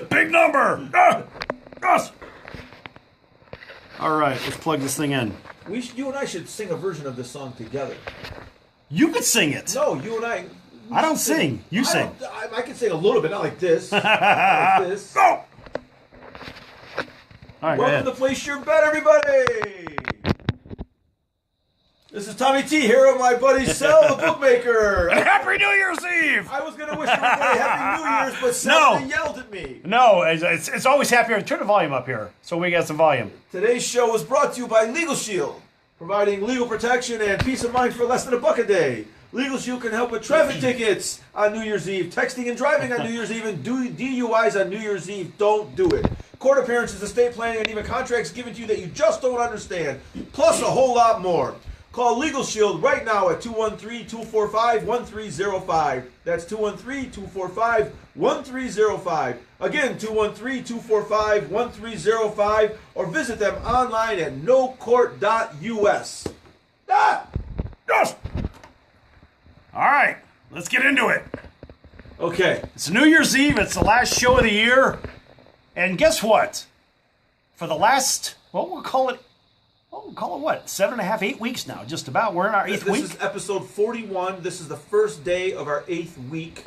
Big number. Yes. All right, let's plug this thing in. You and I should sing a version of this song together. You could sing it. No, you and I. I don't sing. You sing. I can sing a little bit, not like this. Like this. Go. All right, Welcome to Place Your Bet, everybody. This is Tommy T here with my buddy Sal The Bookmaker. Happy New Year's Eve! I was going to wish everybody Happy New Year's, but somebody yelled at me. No, it's always happier. Turn the volume up here so we got some volume. Today's show was brought to you by Legal Shield, providing legal protection and peace of mind for less than $1 a day. Legal Shield can help with traffic tickets on New Year's Eve, texting and driving on New Year's Eve, and DUIs on New Year's Eve. Don't do it. Court appearances, estate planning, and even contracts given to you that you just don't understand, plus a whole lot more. Call Legal Shield right now at 213-245-1305. That's 213-245-1305. Again, 213-245-1305. Or visit them online at nocourt.us. Ah! Yes! All right, let's get into it. Okay. It's New Year's Eve. It's the last show of the year. And guess what? For the last, we'll call it what? 7.5, 8 weeks now, just about. We're in our 8th week. This is episode 41. This is the first day of our 8th week.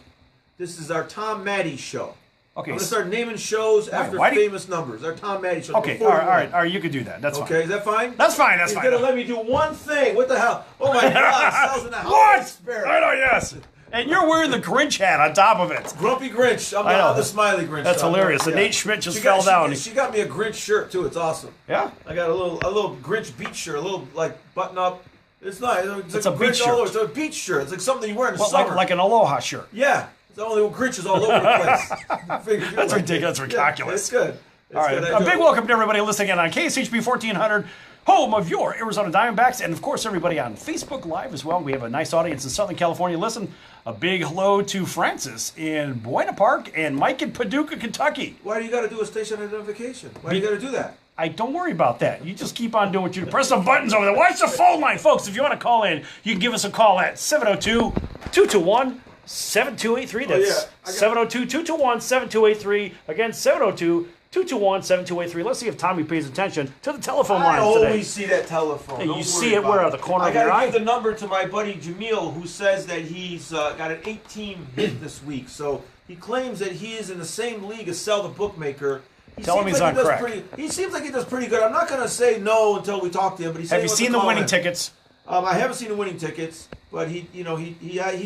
This is our Tom Maddie show. Okay. I'm going to start naming shows after famous numbers. Our Tom Maddie show. Okay, all right, you can do that. That's fine. Okay, is that fine? That's fine, He's going to let me do one thing. What the hell? Oh my God, Sal's in the house. What? Spirit. I know, yes. And you're wearing the Grinch hat on top of it. Grumpy Grinch. I'm the smiley Grinch. That's hilarious. And Nate Schmidt just fell down. She got me a Grinch shirt too. It's awesome. Yeah. I got a little Grinch beach shirt, a little like button up. It's nice. It's a beach shirt. It's a beach shirt. It's like something you wear in the summer. Like an Aloha shirt. Yeah. It's only Grinch is all over the place. That's ridiculous. That's ridiculous. Yeah, it's good. All right. A big welcome to everybody listening in on KSHP 1400. Home of your Arizona Diamondbacks, and of course everybody on Facebook Live as well. We have a nice audience in Southern California. Listen, a big hello to Francis in Buena Park and Mike in Paducah, Kentucky. Why do you got to do a station identification? Why do you got to do that? Don't worry about that. You just keep on doing what you do. Press the buttons over there. Watch the phone line, folks. If you want to call in, you can give us a call at 702-221-7283. That's 702-221-7283. Again, 702-221-7283. Let's see if Tommy pays attention to the telephone lines today. I always see that telephone. Hey, you see it where? At the corner of your eye? I got to give the number to my buddy Jamil, who says that he's got an 8-team hit this week. So he claims that he is in the same league as Sal The Bookmaker. Tell him he's on crack. He seems like he does pretty good. I'm not going to say no until we talk to him. But he's Have you seen the winning tickets? I haven't seen the winning tickets, but he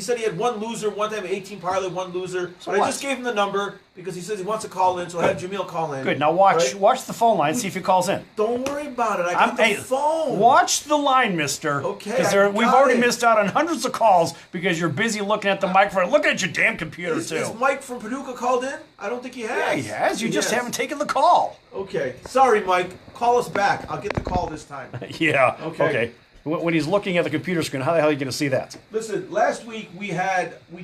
said he had one loser one time, 18 parlay, one loser. So but I just gave him the number because he says he wants to call in, so I have Jamil call in. Good. Now watch the phone line, see if he calls in. Don't worry about it. I got the phone. Watch the line, mister. Okay. Because we've already missed out on hundreds of calls because you're busy looking at the microphone, looking at your damn computer too. Is Mike from Paducah called in? I don't think he has. Yeah, he has. You just haven't taken the call. Okay. Sorry, Mike. Call us back. I'll get the call this time. Yeah. Okay. When he's looking at the computer screen, how the hell are you going to see that? Listen, last week we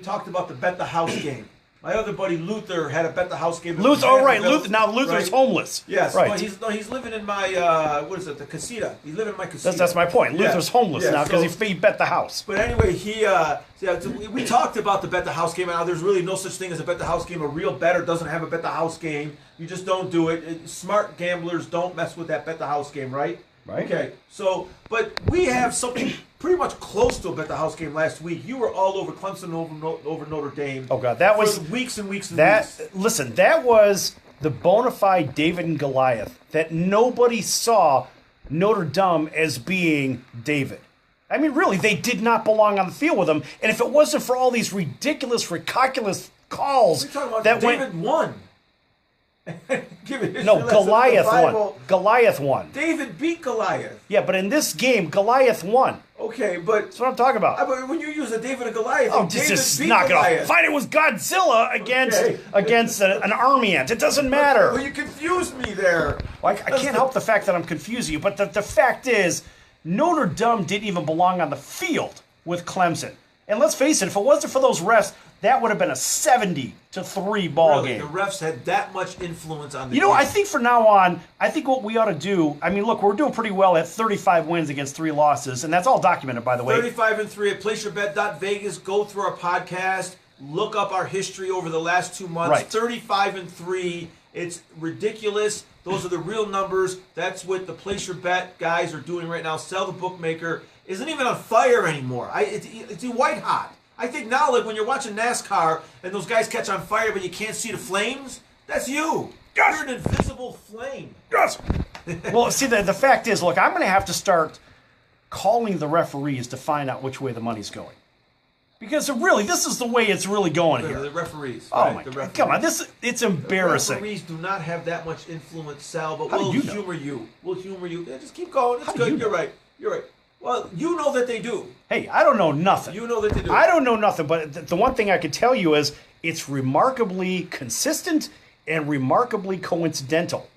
talked about the Bet the House game. My other buddy Luther had a Bet the House game. Luther, right. Luther's homeless. Yes, right. He's living in my, the casita. He's living in my casita. That's my point. Luther's homeless now because he bet the house. But anyway, we talked about the Bet the House game and how there's really no such thing as a Bet the House game. A real bettor doesn't have a Bet the House game. You just don't do it. Smart gamblers don't mess with that Bet the House game, right? Right. Okay, but we have something pretty much close to a Bet the House game last week. You were all over Clemson over Notre Dame. Oh, God, that was weeks and weeks and weeks. Listen, that was the bona fide David and Goliath that nobody saw Notre Dame as being David. I mean, really, they did not belong on the field with him. And if it wasn't for all these ridiculous calls that David won. No, Goliath won. Goliath won. David beat Goliath. Yeah, but in this game, Goliath won. Okay, but that's what I'm talking about. But when you use a David and Goliath, just knock it off. Fine, it was Godzilla against an army ant. It doesn't matter. Well, you confused me there. Well, I can't help the fact that I'm confusing you, but the fact is, Notre Dame didn't even belong on the field with Clemson. And let's face it, if it wasn't for those refs, that would have been a 70-3 ball game. The refs had that much influence on the game. I think from now on, what we ought to do, look, we're doing pretty well at 35 wins against 3 losses, and that's all documented, by the way. 35-3 at placeyourbet.vegas. Go through our podcast. look up our history over the last 2 months. Right. 35-3. It's ridiculous. Those are the real numbers. That's what the Place Your Bet guys are doing right now. Sal the Bookmaker isn't even on fire anymore. It's white hot. I think now, like when you're watching NASCAR and those guys catch on fire but you can't see the flames, that's you. Yes. You're an invisible flame. Yes. Well, see, the fact is, look, I'm going to have to start calling the referees to find out which way the money's going. Because really, this is the way it's really going here. The referees. Oh, right? my The God. referees. Come on, it's embarrassing. The referees do not have that much influence, Sal, but How do we'll you know? humor you. We'll humor you. Yeah, just keep going. It's How do good. you know? You're right. You're right. Well, you know that they do. Hey, I don't know nothing. You know that they do. I don't know nothing, but the one thing I can tell you is it's remarkably consistent and remarkably coincidental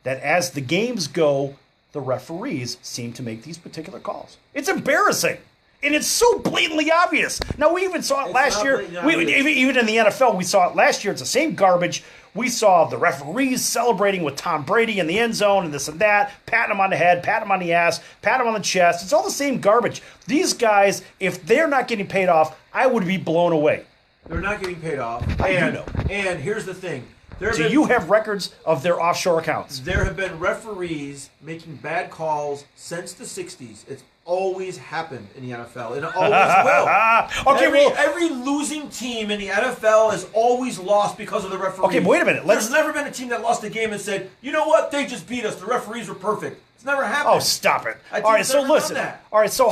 that as the games go, the referees seem to make these particular calls. It's embarrassing. And it's so blatantly obvious. Now, we even saw it last year. Even in the NFL, we saw it last year. It's the same garbage. We saw the referees celebrating with Tom Brady in the end zone and this and that, patting him on the head, patting him on the ass, patting him on the chest. It's all the same garbage. These guys, if they're not getting paid off, I would be blown away. They're not getting paid off. know. And here's the thing. Do you have records of their offshore accounts? There have been referees making bad calls since the 60s. It's always happened in the NFL, and it always will. Okay, every losing team in the NFL has always lost because of the referees. Okay, but wait a minute. There's never been a team that lost a game and said, you know what, they just beat us. The referees were perfect. It's never happened. Oh, stop it. A All right, team's so never listen. done that. All right, so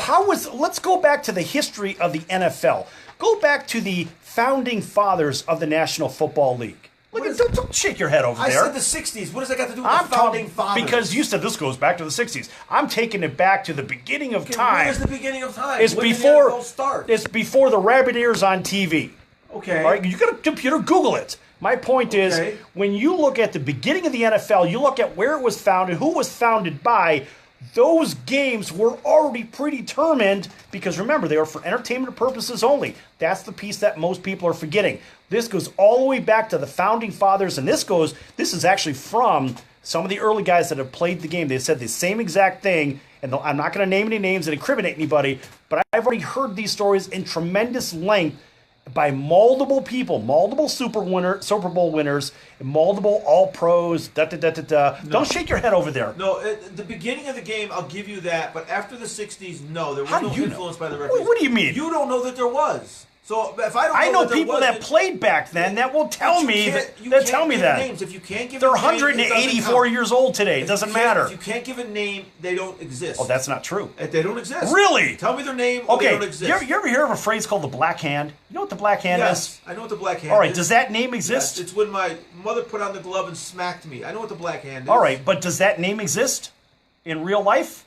let's go back to the history of the NFL. Go back to the founding fathers of the National Football League. Don't shake your head over there. I said the 60s. What does that got to do with the founding fathers? Because you said this goes back to the 60s. I'm taking it back to the beginning of time. Where's the beginning of time? It's when before did the NFL start? It's before the rabbit ears on TV. Okay. All right, you got a computer, Google it. My point is, when you look at the beginning of the NFL, you look at where it was founded, who it was founded by, those games were already predetermined because, remember, they were for entertainment purposes only. That's the piece that most people are forgetting. This goes all the way back to the founding fathers, and this is actually from some of the early guys that have played the game. They said the same exact thing, and I'm not going to name any names and incriminate anybody, but I've already heard these stories in tremendous length by multiple people, multiple Super Bowl winners, and multiple All-Pros, No. Don't shake your head over there. No, at the beginning of the game, I'll give you that, but after the 60s, no, there was no influence by the referees. What do you mean? You don't know that there was. So if I don't know I know that there people wasn't, that played back then that will tell me that. Names. If you can't give They're a name, 184 years old today. It doesn't matter. If you can't give a name, they don't exist. Oh, that's not true. They don't exist. Really? Tell me their name or they don't exist. You ever hear of a phrase called the black hand? You know what the black hand is? I know what the black hand is. All right, does that name exist? Yes, it's when my mother put on the glove and smacked me. I know what the black hand is. All right, but does that name exist in real life?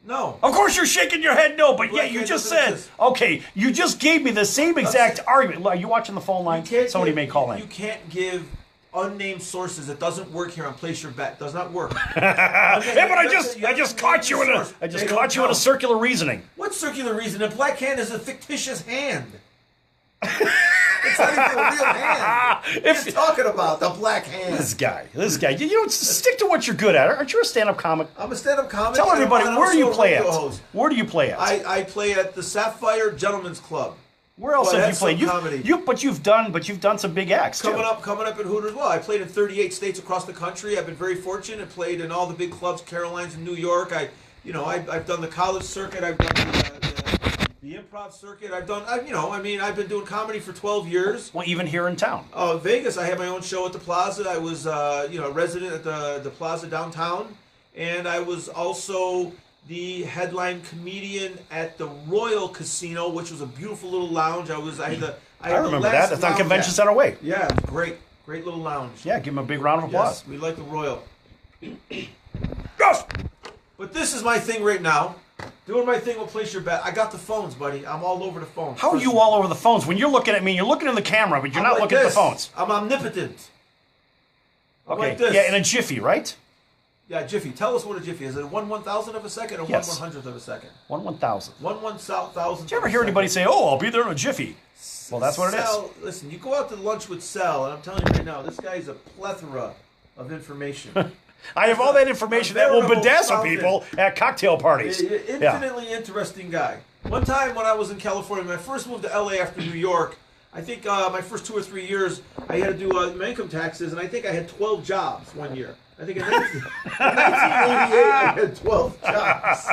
No. Of course you're shaking your head no, but Black you hand just doesn't said, exist. okay, you just gave me the same exact argument. Are you watching the phone line? Somebody may call in. You can't give unnamed sources. It doesn't work here on Place Your Bet. It does not work. Hey, but I just caught you in a circular reasoning. What circular reason? A black hand is a fictitious hand. It's not even a real hand. What are you talking about? The black hand. This guy. You know, stick to what you're good at. Aren't you a stand-up comic? I'm a stand-up comic. Tell everybody, where do you play at? Host. Where do you play at? I play at the Sapphire Gentlemen's Club. Where else have you played? Comedy. But you've done some big acts coming up in Hooters. Well, I played in 38 states across the country. I've been very fortunate. I played in all the big clubs, Carolines and New York. I've done the college circuit. I've done the improv circuit. I've been doing comedy for 12 years. Well, even here in town. Vegas. I had my own show at the Plaza. I was a resident at the Plaza downtown, and I was also the headline comedian at the Royal Casino, which was a beautiful little lounge. I remember that. That's on Convention Center Way. Yeah, it was great. Great little lounge. Yeah, give him a big round of applause. Yes, we like the Royal. Yes! But this is my thing right now. Doing my thing with Place Your Bet. I got the phones, buddy. I'm all over the phones. How are you all over the phones? When you're looking at me, you're looking in the camera, but you're not looking at the phones. I'm omnipotent. Okay. Like this. Yeah, in a jiffy, right? Yeah, jiffy. Tell us what a jiffy is. Is it a 1/1000th of a second or 1/100th of a second? 1/1000. 1/1000th. Did you ever hear anybody say, "Oh, I'll be there in a jiffy"? Well, that's what it is. Listen, you go out to lunch with Sal, and I'm telling you right now, this guy's a plethora of information. I have all that information that will bedazzle people at cocktail parties. Infinitely interesting guy. One time when I was in California, when I first moved to LA after New York, I think my first 2 or 3 years, I had to do my income taxes, and I think I had 12 jobs one year. I think in 1988, I had 12 jobs.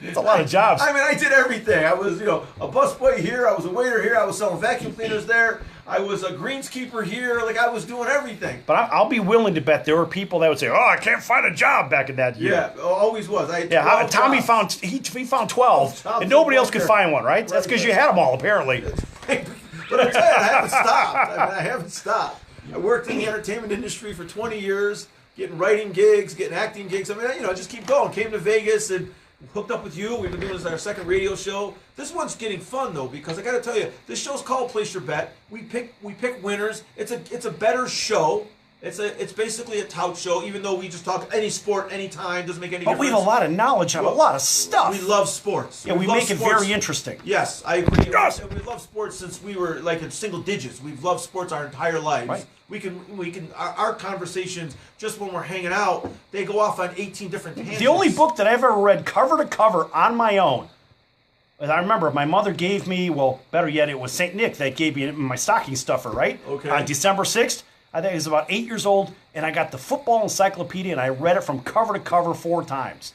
It's a lot of jobs. I mean, I did everything. I was, a busboy here. I was a waiter here. I was selling vacuum cleaners there. I was a greenskeeper here. Like, I was doing everything. But I'll be willing to bet there were people that would say, "Oh, I can't find a job back in that year." Yeah, always was. I had Tommy jobs. he found 12, and nobody else could find one, right? That's because you had them all, apparently. But I tell you, I haven't stopped. I haven't stopped. I worked in the entertainment industry for 20 years, getting writing gigs, getting acting gigs. I mean, just keep going. Came to Vegas and hooked up with you. We've been doing this our second radio show. This one's getting fun though, because I got to tell you, this show's called Place Your Bet. We pick winners. It's a better show. It's basically a tout show, even though we just talk any sport, anytime, doesn't make any difference. But we have a lot of knowledge on a lot of stuff. We love sports. Yeah, we make it very interesting. Yes, I agree. Yes. We love sports since we were like in single digits. We've loved sports our entire lives. Right. We can our conversations, just when we're hanging out, they go off on 18 different tangents. The only book that I've ever read cover to cover on my own, and I remember my mother gave me, well, better yet, it was St. Nick that gave me my stocking stuffer, right? Okay. On December 6th, I think I was about 8 years old, and I got the football encyclopedia, and I read it from cover to cover 4 times.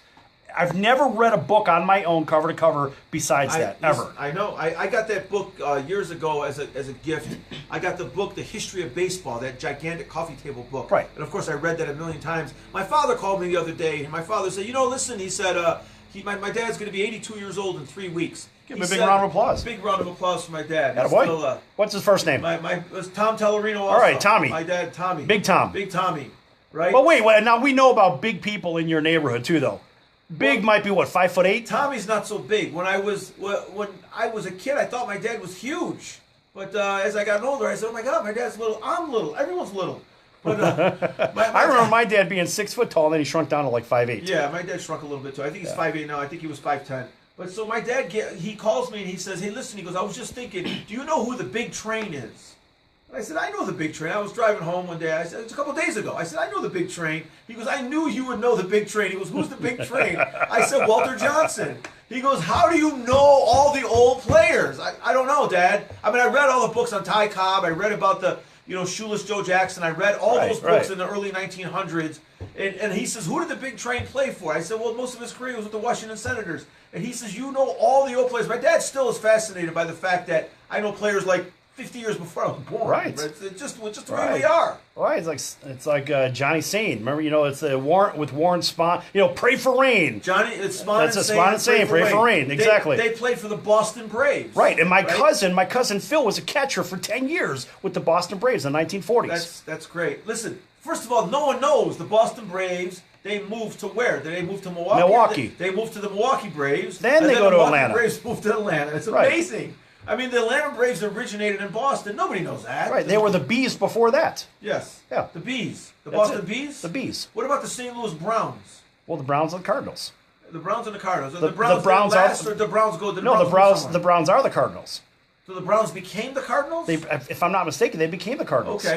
I've never read a book on my own cover to cover besides that, ever. I know. I got that book years ago as a gift. I got the book, The History of Baseball, that gigantic coffee table book. Right. And of course, I read that a million times. My father called me the other day, and my father said, listen, he said, my dad's going to be 82 years old in 3 weeks. Give him a big round of applause. Big round of applause for my dad. Attaboy. What's his first name? It was Tom Tellerino also. All right, Tommy. My dad, Tommy. Big Tom. Big Tommy, right? But wait, now we know about big people in your neighborhood too, though. Big might be what, 5'8"? Tommy's not so big. When I was a kid, I thought my dad was huge. But as I got older, I said, "Oh my God, my dad's little. I'm little. Everyone's little." But I remember my dad being 6 foot tall, and then he shrunk down to like 5'8". Yeah, my dad shrunk a little bit too. I think he's 5'8" now. I think he was 5'10". But so my dad, he calls me and he says, "Hey, listen," he goes, "I was just thinking, do you know who the big train is?" And I said, "I know the big train." I was driving home one day. I said, "It's a couple days ago." I said, "I know the big train." He goes, "I knew you would know the big train." He goes, "Who's the big train?" I said, "Walter Johnson." He goes, "How do you know all the old players?" I don't know, Dad. I mean, I read all the books on Ty Cobb. I read about the, Shoeless Joe Jackson. I read all those books in the early 1900s. And he says, "Who did the big train play for?" I said, "Well, most of his career was with the Washington Senators." And he says, "You know all the old players." My dad still is fascinated by the fact that I know players like 50 years before I was born. Right. It's just the way we are. Right. It's like Johnny Sane. Remember, it's the with Warren Spahn. Pray for rain. Johnny, it's Spahn and That's Spahn and Sane. Pray for rain. Exactly. They played for the Boston Braves. Right. And my cousin Phil was a catcher for 10 years with the Boston Braves in the 1940s. That's great. Listen, first of all, no one knows the Boston Braves. They moved to where? Did they move to Milwaukee? Milwaukee. They moved to the Milwaukee Braves. Then they go to Atlanta. The Braves moved to Atlanta. It's amazing. I mean, the Atlanta Braves originated in Boston. Nobody knows that. Right. They were the Bees before that. Yes. Yeah. The Bees. The That's Boston it. Bees? The Bees. What about the St. Louis Browns? Well, the Browns and the Cardinals. The Browns and the Cardinals. The Browns or the Browns go to the Browns are the Cardinals. So the Browns became the Cardinals? If I'm not mistaken, they became the Cardinals.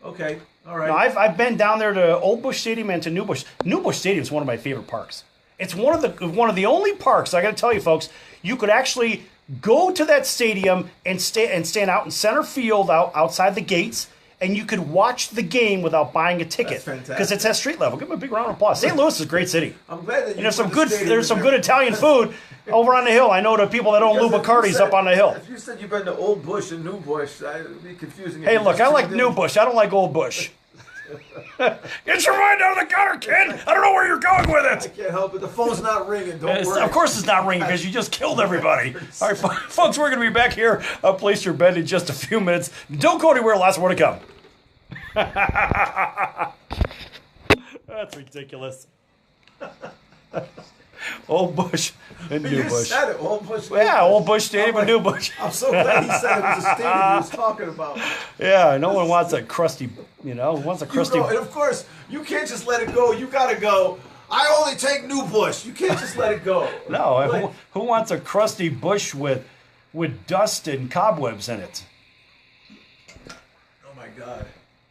Okay. All right. No, I've been down there to Old Busch Stadium and to New Busch. New Busch Stadium is one of my favorite parks. It's one of the only parks, I got to tell you folks, you could actually go to that stadium and stand out in center field outside the gates, and you could watch the game without buying a ticket. That's fantastic. Because it's at street level. Give them a big round of applause. St. Louis is a great city. I'm glad that there's some good Italian food over on the hill. I know the people that own Lou Bacardi's up on the hill. If you said you've been to Old Busch and New Busch, it would be confusing. Hey, look, I like New Busch. I don't like Old Busch. Get your mind out of the gutter, kid. I don't know where you're going with I it. can't help it. The phone's not ringing. Don't worry. Of course it's not ringing because you just killed everybody. All right, folks, we're going to be back here. Place your bet in just a few minutes. Don't go anywhere. Lots more to come. That's ridiculous. Old Busch and New Busch. You said it, Old Busch. Yeah, Old Busch Stadium and New Busch. I'm so glad he said it was a stadium he was talking about. Yeah, no one wants a crusty, wants a crusty. And of course, you can't just let it go. You got to go. I only take New Busch. You can't just let it go. No, who wants a crusty bush with dust and cobwebs in it? Oh my God.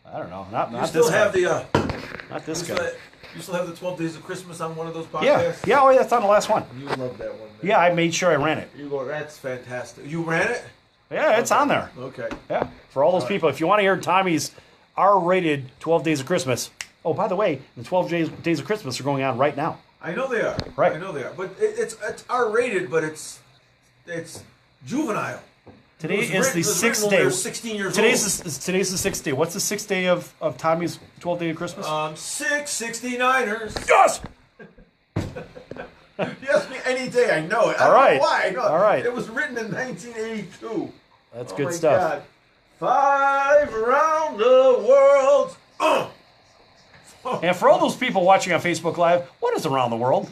I don't know. Not You this still guy. have Not this guy. You still have the 12 Days of Christmas on one of those podcasts? Yeah. Oh, yeah, that's on the last one. You love that one. Man. Yeah, I made sure I ran it. That's fantastic. You ran it? Yeah, it's on there. Okay. Yeah, for all those people. If you want to hear Tommy's R-rated 12 Days of Christmas. Oh, by the way, the 12 Days of Christmas are going on right now. I know they are. Right. I know they are. But it's R-rated, but it's juvenile. Today is the 6th day. 16 years today's old. Today's the 6th day. What's the 6th day of Tommy's 12 Day of Christmas? 669ers. Yes! You ask me any day, I know it. All I right. don't know why. I know it. All right. It was written in 1982. That's Oh good my stuff. God. 5 around the world. And for all those people watching on Facebook Live, what is around the world?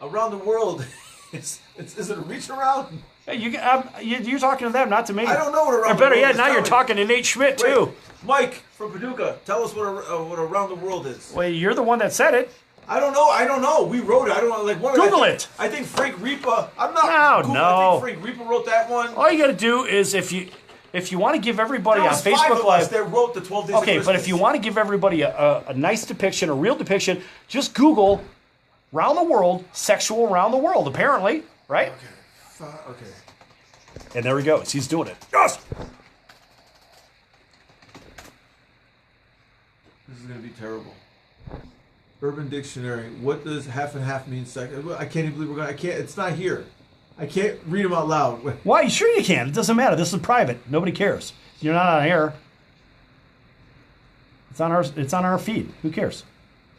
Around the world. Is it a reach around? Hey, you're talking to them, not to me. I don't know what around Or the better world yet, is. now Tell you're me. talking to Nate Schmidt, too. Wait, Mike from Paducah, tell us what around the world is. Well, you're the one that said it. I don't know. We wrote it. I don't know. Like one. Google it. I think Frank Ripa. I'm not. No. I think Frank Ripa wrote that one. All you got to do is if you want to give everybody There on was 5 Facebook of Live. us that wrote the 12 Days of Okay, but Christmas. if you want to give everybody a nice depiction, a real depiction, just Google "round the world," sexual around the world. Apparently, right? Okay. And there he goes. He's doing it. Yes. This is gonna be terrible. Urban Dictionary. What does half and half mean? I can't even believe we're gonna. I can't. It's not here. I can't read them out loud. Wait. Why? Sure you can. It doesn't matter. This is private. Nobody cares. You're not on air. It's on our feed. Who cares?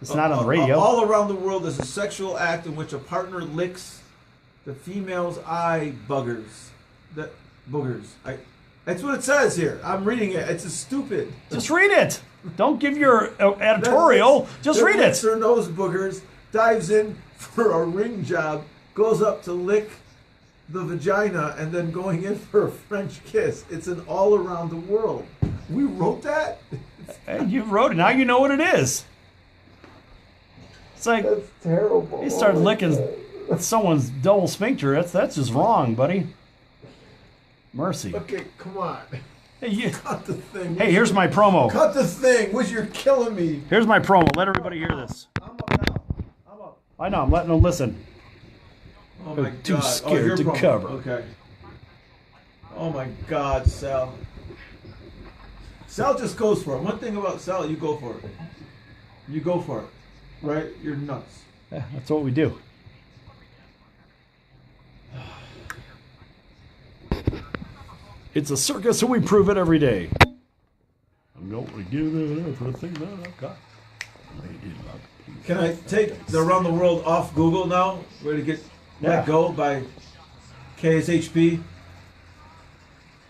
It's not on the radio. All around the world is a sexual act in which a partner licks the female's eye boogers. That's what it says here. I'm reading it. It's stupid. Just read it. Don't give your editorial. Just read it. Her nose boogers, dives in for a ring job, goes up to lick the vagina, and then going in for a French kiss. It's an all around the world. We wrote that? Hey, you wrote it. Now you know what it is. It's like That's terrible. you start licking someone's double sphincter. That's just wrong, buddy. Mercy. Okay, come on. Hey, Cut the thing. hey, here's my promo. Cut the thing. You're killing me. Here's my promo. Let everybody hear this. I'm up now. I'm up. I know. I'm letting them listen. Oh my Too God. scared your to promo. cover. Okay. Oh my God, Sal. Sal just goes for it. One thing about Sal, you go for it. You go for it. Right? You're nuts. Yeah, that's what we do. It's a circus, and we prove it every day. I'm going to give it everything that I've got. Can I take the Around the World off Google now? Ready to get let go by KSHP?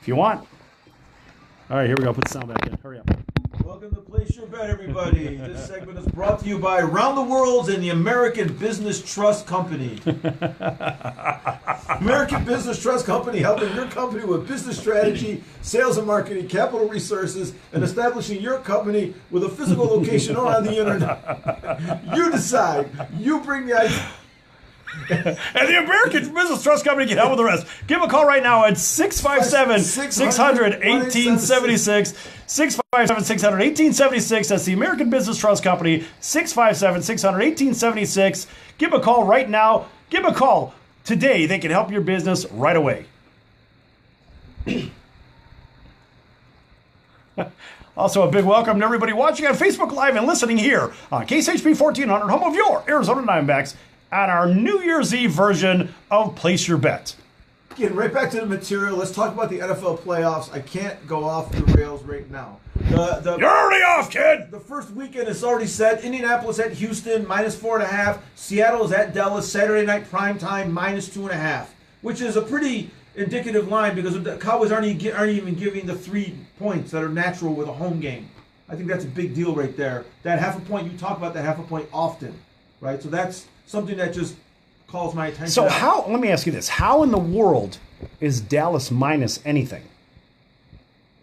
If you want. All right, here we go. Put the sound back in. Hurry up. Welcome to Place Your Bet, everybody. This segment is brought to you by Around the World and the American Business Trust Company. American Business Trust Company, helping your company with business strategy, sales and marketing, capital resources, and establishing your company with a physical location or on the internet. You decide. You bring the idea. And the American Business Trust Company can help with the rest. Give a call right now at 657-600-1876. 657-600-1876. That's the American Business Trust Company. 657-600-1876. Give a call right now. Give a call today. They can help your business right away. Also, a big welcome to everybody watching on Facebook Live and listening here on KSHP 1400, home of your Arizona Diamondbacks, on our New Year's Eve version of Place Your Bet. Getting right back to the material, let's talk about the NFL playoffs. I can't go off the rails right now. You're already off, kid! The first weekend is already set. Indianapolis at Houston, -4.5. Seattle is at Dallas, Saturday night prime time, -2.5. Which is a pretty indicative line because the Cowboys aren't even giving the 3 points that are natural with a home game. I think that's a big deal right there. That half a point, you talk about that half a point often, right? So that's something that just calls my attention. So let me ask you this. How in the world is Dallas minus anything?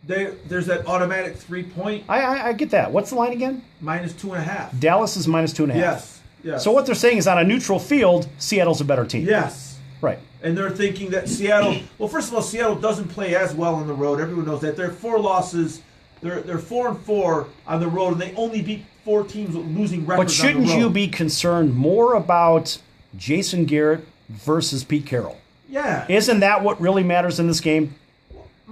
There's that automatic 3 point. I get that. What's the line again? -2.5. Dallas is -2.5. Yes. So what they're saying is on a neutral field, Seattle's a better team. Yes. Right. And they're thinking that Seattle, well, first of all, Seattle doesn't play as well on the road. Everyone knows that. They're 4 losses. They're 4-4 on the road, and they only beat 4 teams with losing records. But shouldn't you be concerned more about Jason Garrett versus Pete Carroll? Yeah. Isn't that what really matters in this game?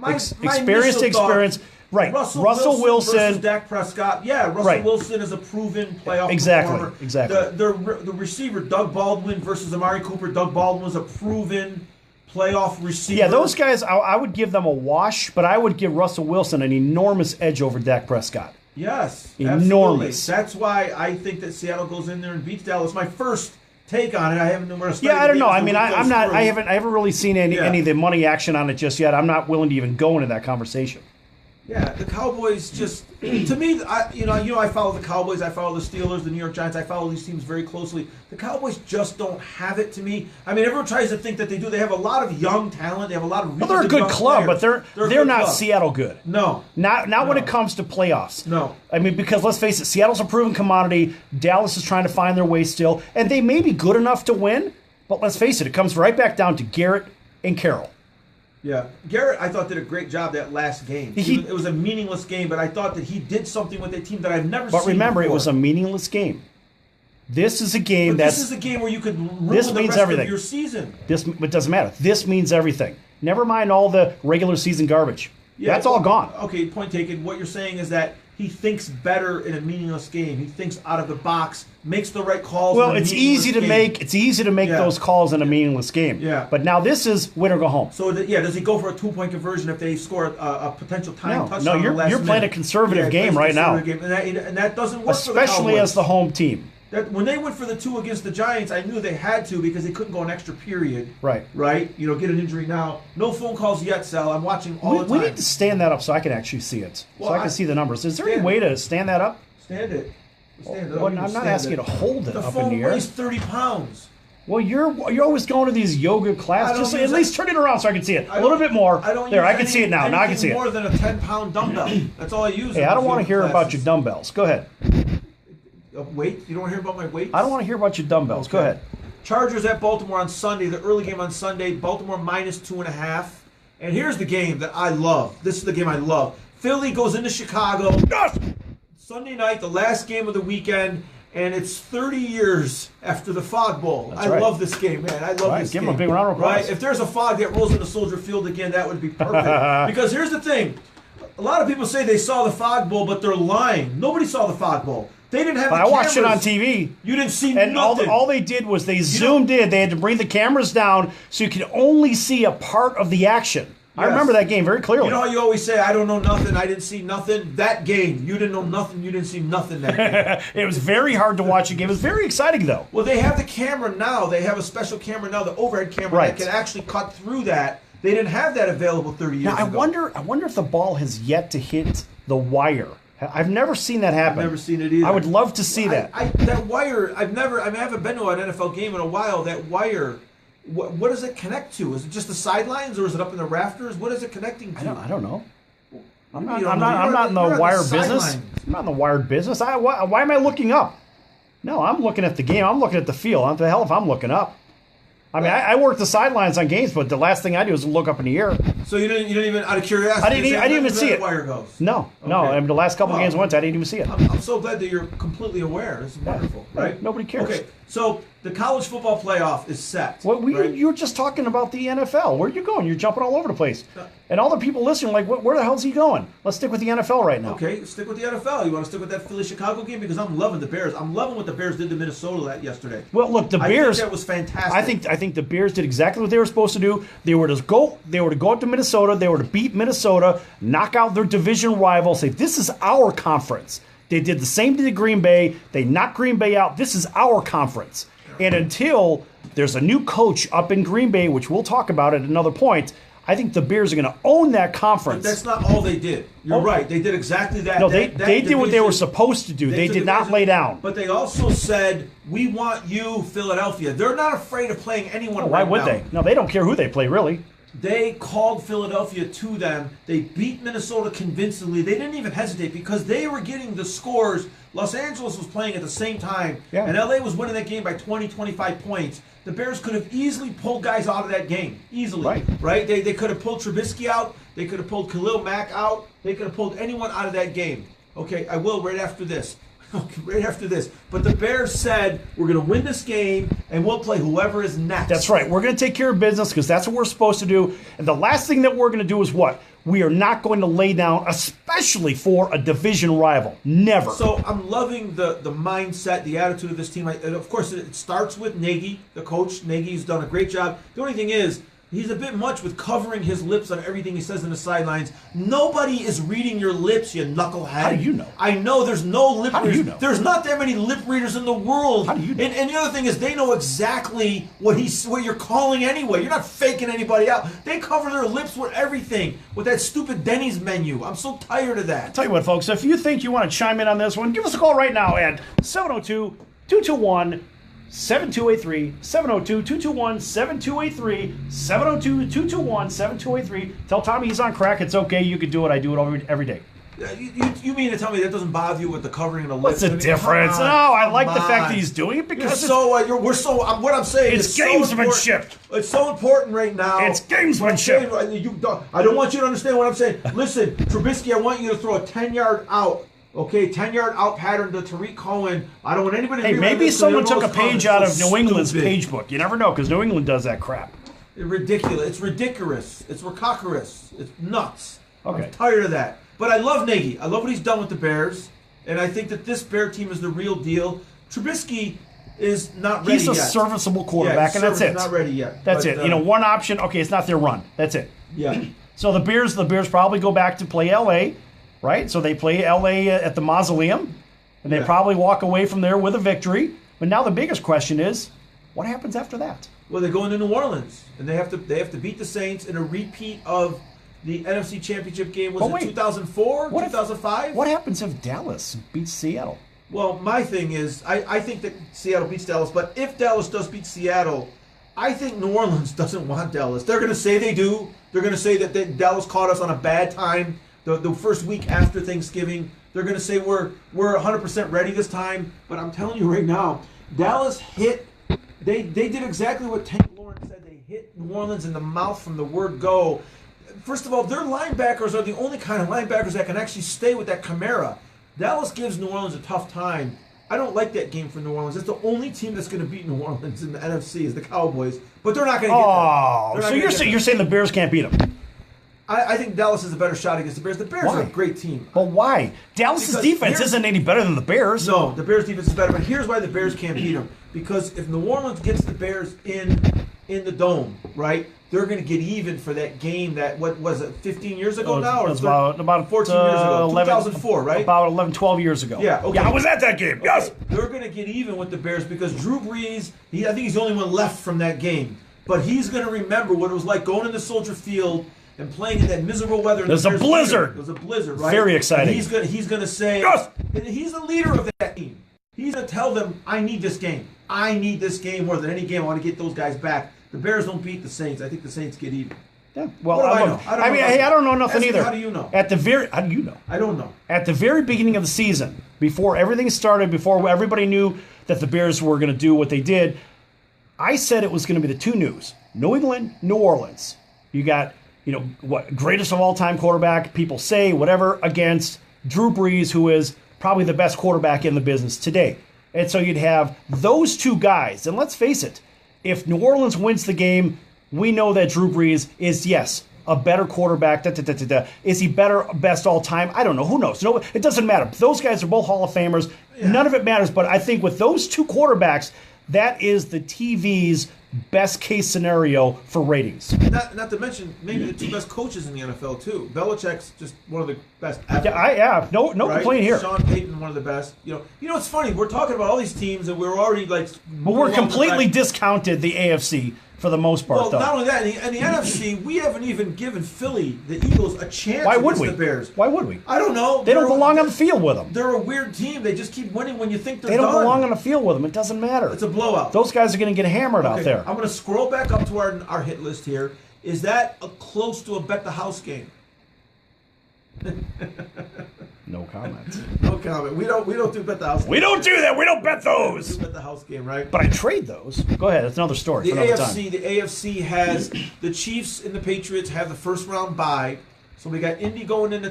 experienced experience. Right, Russell Wilson versus Dak Prescott. Yeah, Russell Wilson is a proven playoff performer. Exactly. The receiver Doug Baldwin versus Amari Cooper. Doug Baldwin was a proven playoff receiver. Yeah, those guys, I would give them a wash, but I would give Russell Wilson an enormous edge over Dak Prescott. Yes, enormous. Absolutely. That's why I think that Seattle goes in there and beats Dallas. My first take on it. I haven't. I don't know. I mean, I'm not. I haven't really seen any of the money action on it just yet. I'm not willing to even go into that conversation. Yeah, the Cowboys just, to me, I follow the Cowboys, I follow the Steelers, the New York Giants, I follow these teams very closely. The Cowboys just don't have it to me. I mean, everyone tries to think that they do. They have a lot of young talent. They have a lot of really they're a good club, players. but they're not Seattle good. No. Not when it comes to playoffs. No. I mean, because let's face it, Seattle's a proven commodity. Dallas is trying to find their way still, and they may be good enough to win, but let's face it comes right back down to Garrett and Carroll. Yeah, Garrett, I thought, did a great job that last game. It was a meaningless game, but I thought that he did something with a team that I've never seen. But remember, before. It was a meaningless game. This is a game this is a game where you could ruin the rest of your season. It doesn't matter. This means everything. Never mind all the regular season garbage. Yeah, that's all gone. Okay, point taken. What you're saying is that he thinks better in a meaningless game. He thinks out of the box, makes the right calls. Well, it's easy to make those calls in a meaningless game. Yeah. But now this is win or go home. So does he go for a 2-point conversion if they score a potential time touchdown? No, you're playing a conservative game right now, and that doesn't work. Especially as the home team. When they went for the 2 against the Giants, I knew they had to because they couldn't go an extra period. Right. Right? Get an injury now. No phone calls yet, Sal. I'm watching all the time. We need to stand that up so I can actually see it. So I can see the numbers. Is there any way to stand that up? Stand it. Well, I'm not asking you to hold it up in the air. The phone weighs 30 pounds. Well, you're always going to these yoga classes. Just at least turn it around so I can see it. A little bit more. I can see it now. Now I can see it. More than a 10-pound dumbbell. That's all I use. Hey, I don't want to hear about your dumbbells. Go ahead. Weight? You don't want to hear about my weights? I don't want to hear about your dumbbells. Okay. Go ahead. Chargers at Baltimore on Sunday. The early game on Sunday. Baltimore minus 2.5. And here's the game that I love. This is the game I love. Philly goes into Chicago. Yes! Sunday night, the last game of the weekend, and it's 30 years after the Fog Bowl. I love this game, man. I love this game. Give them a big round of applause. Right? If there's a fog that rolls into Soldier Field again, that would be perfect. Because here's the thing. A lot of people say they saw the Fog Bowl, but they're lying. Nobody saw the Fog Bowl. They didn't have the cameras. I watched it on TV. You didn't see and nothing. All they did was they zoomed in. They had to bring the cameras down so you could only see a part of the action. Yes. I remember that game very clearly. You know how you always say, I don't know nothing, I didn't see nothing? That game, you didn't know nothing, you didn't see nothing that game. It was very hard to watch a game. It was very exciting, though. Well, they have the camera now. They have a special camera now, the overhead camera that can actually cut through that. They didn't have that available 30 years ago. I wonder if the ball has yet to hit the wire. I've never seen that happen. I've never seen it either. I would love to see that. That wire, I haven't been to an NFL game in a while. That wire, what does it connect to? Is it just the sidelines or is it up in the rafters? What is it connecting to? I don't know. I'm not in the wire business. I'm not in the wired business. Why am I looking up? No, I'm looking at the game. I'm looking at the field. What the hell if I'm looking up? I mean, I work the sidelines on games, but the last thing I do is look up in the air. So you didn't even, out of curiosity, I didn't even see it. Wire goes. No. I mean, the last couple of games I went to, I didn't even see it. I'm so glad that you're completely aware. This is wonderful, right? Nobody cares. Okay, so the college football playoff is set. Well, you were just talking about the NFL. Where are you going? You're jumping all over the place. And all the people listening are like, where the hell's he going? Let's stick with the NFL right now. Okay, stick with the NFL. You want to stick with that Philly-Chicago game? Because I'm loving the Bears. I'm loving what the Bears did to Minnesota yesterday. Well, look, the Bears. I think that was fantastic. I think the Bears did exactly what they were supposed to do. They were to go up to Minnesota. They were to beat Minnesota, knock out their division rival, say, this is our conference. They did the same to Green Bay. They knocked Green Bay out. This is our conference. And until there's a new coach up in Green Bay, which we'll talk about at another point, I think the Bears are going to own that conference. But that's not all they did. You're right. They did exactly that. No, they did what they were supposed to do. They did not lay down. But they also said, we want you, Philadelphia. They're not afraid of playing anyone Why would they? No, they don't care who they play, really. They called Philadelphia to them. They beat Minnesota convincingly. They didn't even hesitate because they were getting the scores. Los Angeles was playing at the same time, and LA was winning that game by 20, 25 points. The Bears could have easily pulled guys out of that game. Easily. Right? They could have pulled Trubisky out. They could have pulled Khalil Mack out. They could have pulled anyone out of that game. Okay, I will right after this. Right after this. But the Bears said, we're going to win this game, and we'll play whoever is next. That's right. We're going to take care of business because that's what we're supposed to do. And the last thing that we're going to do is what? we are not going to lay down, especially for a division rival. Never. So I'm loving the mindset, the attitude of this team. And of course, it starts with Nagy, the coach. Nagy's done a great job. The only thing is, he's a bit much with covering his lips on everything he says in the sidelines. Nobody is reading your lips, you knucklehead. How do you know? I know there's no lip How do readers. you know? There's not that many lip readers in the world. How do you know? And the other thing is, they know exactly what you're calling anyway. You're not faking anybody out. They cover their lips with everything, with that stupid Denny's menu. I'm so tired of that. Tell you what, folks, if you think you want to chime in on this one, give us a call right now at 702-221-7283, 702-221-7283, 702-221-7283. Tell Tommy he's on crack. It's okay. You can do it. I do it every day. You mean to tell me that doesn't bother you with the covering of the lips? What's the difference? No, I like the fact that he's doing it because what I'm saying it's is gamesmanship. It's so important right now. It's gamesmanship. I don't want you to understand what I'm saying. Listen, Trubisky, I want you to throw a 10-yard out. Okay, 10-yard out pattern to Tariq Cohen. I don't want anybody to Hey, rewrite maybe this someone because took a they're page most out of stupid. New England's page book. You never know, because New England does that crap. It's ridiculous. It's ridiculous. It's ridiculous. It's nuts. Okay. I'm tired of that. But I love Nagy. I love what he's done with the Bears. And I think that this Bear team is the real deal. Trubisky is not ready He's a yet. serviceable quarterback, and that's it. Not ready yet. That's But, it. One option. Okay, it's not their run. That's it. Yeah. So the Bears probably go back to play L.A., right? So they play L.A. at the Mausoleum, and they probably walk away from there with a victory. But now the biggest question is, what happens after that? Well, they go into New Orleans, and they have to beat the Saints in a repeat of the NFC Championship game. Was it 2004, 2005? What happens if Dallas beats Seattle? Well, my thing is, I think that Seattle beats Dallas, but if Dallas does beat Seattle, I think New Orleans doesn't want Dallas. They're going to say they do. They're going to say that Dallas caught us on a bad time the first week after Thanksgiving. They're going to say we're 100% ready this time. But I'm telling you right now, Dallas hit. They did exactly what Tank Lawrence said. They hit New Orleans in the mouth from the word go. First of all, their linebackers are the only kind of linebackers that can actually stay with that Camara. Dallas gives New Orleans a tough time. I don't like that game for New Orleans. It's the only team that's going to beat New Orleans in the NFC is the Cowboys. But they're not going to get them. So you're saying the Bears can't beat them? I think Dallas is a better shot against the Bears. The Bears are a great team. But why? Dallas's defense isn't any better than the Bears. No, the Bears' defense is better. But here's why the Bears can't beat them. Because if New Orleans gets the Bears in the dome, right, they're going to get even for that game that, what was it, 15 years ago now? It was about 14 years ago. 11, 2004, right? About 11, 12 years ago. Yeah, okay. Yeah, I was at that game. Yes. They're going to get even with the Bears because Drew Brees, I think he's the only one left from that game. But he's going to remember what it was like going into Soldier Field and playing in that miserable weather. There's a blizzard. It was a blizzard, right? Very exciting. And he's going to say, yes! And he's the leader of that team. He's going to tell them, I need this game. I need this game more than any game. I want to get those guys back. The Bears don't beat the Saints. I think the Saints get even. Yeah. Well, what do I know? I don't know nothing either. How do you know? How do you know? I don't know. At the very beginning of the season, before everything started, before everybody knew that the Bears were going to do what they did, I said it was going to be the two news: New England, New Orleans. You got, greatest of all time quarterback, people say, whatever, against Drew Brees, who is probably the best quarterback in the business today. And so you'd have those two guys. And let's face it, if New Orleans wins the game, we know that Drew Brees is, yes, a better quarterback. Is he best all time? I don't know. Who knows? No, it doesn't matter. Those guys are both Hall of Famers. Yeah. None of it matters. But I think with those two quarterbacks, that is the TV's best case scenario for ratings. Not to mention maybe the two best coaches in the NFL too. Belichick's just one of the best ever. No complaint here. Sean Payton, one of the best. It's funny. We're talking about all these teams and we're already but we're completely discounted the AFC for the most part. Well, not only that, in the NFC, we haven't even given Philly, the Eagles, a chance against the Bears. Why would we? I don't know. They don't belong on the field with them. They're a weird team. They just keep winning when you think they're done. They don't done. belong on the field with them. It doesn't matter. It's a blowout. Those guys are going to get hammered out there. I'm going to scroll back up to our hit list here. Is that close to a bet the house game? No comment. No comment. We don't do bet the house game. We don't do that. We don't bet those. We do bet the house game, right? But I trade those. Go ahead. That's another story. The AFC has the Chiefs and the Patriots have the first round bye. So we got Indy going into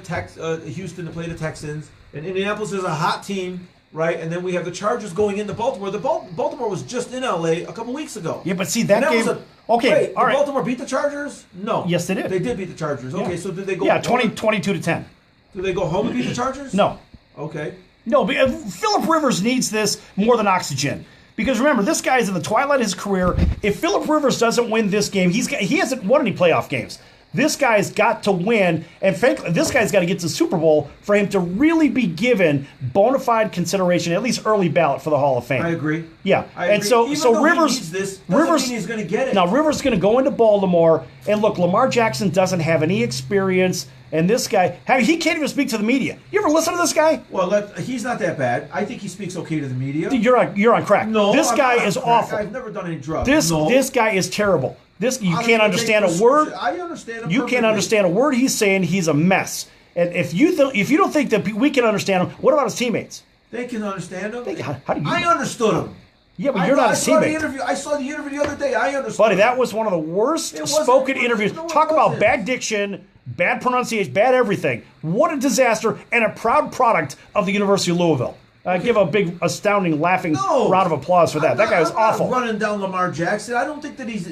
Houston to play the Texans, and Indianapolis is a hot team. right? And then we have the Chargers going into Baltimore. Baltimore was just in LA a couple weeks ago. Yeah, but see, that game... Okay, wait, all right. Did Baltimore beat the Chargers? No. Yes, they did. They did beat the Chargers. Okay, so did they go... Yeah, 22-10. Did they go home and beat the Chargers? No. Okay. No, Phillip Rivers needs this more than oxygen. Because remember, this guy's in the twilight of his career. If Phillip Rivers doesn't win this game, he hasn't won any playoff games. This guy's got to win, and frankly, this guy's got to get to the Super Bowl for him to really be given bona fide consideration, at least early ballot for the Hall of Fame. I agree. Yeah, and so Rivers, he needs this, Rivers, mean he's going to get it. Now Rivers is going to go into Baltimore, and look, Lamar Jackson doesn't have any experience, and this guy, he can't even speak to the media. You ever listen to this guy? Well, he's not that bad. I think he speaks okay to the media. You're on crack. No, this guy is awful. I've never done any drugs. This guy is terrible. You can't understand a word. I understand him. You can't understand a word he's saying. He's a mess. And if you don't think that we can understand him, what about his teammates? They can understand him. How do you? I understood him. Yeah, but you're not his teammate. I saw the interview the other day. I understood. Buddy, that was one of the worst spoken interviews. Talk about bad diction, bad pronunciation, bad everything. What a disaster, and a proud product of the University of Louisville. Give a big, astounding, laughing round of applause for that. That guy was awful. I'm not running down Lamar Jackson. I don't think his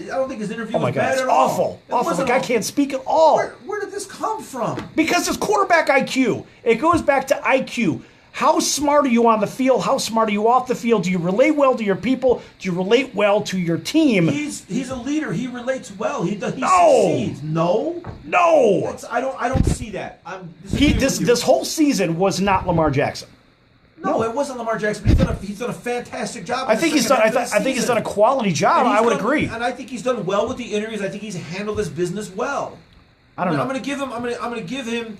interview was bad at all. Awful. The guy can't speak at all. Where did this come from? Because it's quarterback IQ. It goes back to IQ. How smart are you on the field? How smart are you off the field? Do you relate well to your people? Do you relate well to your team? He's a leader. He relates well. He succeeds. No. I don't see that. This whole season was not Lamar Jackson. No, it wasn't Lamar Jackson. He's done a fantastic job. I think he's done a quality job. I would agree. And I think he's done well with the interviews. I think he's handled this business well. I'm going to give him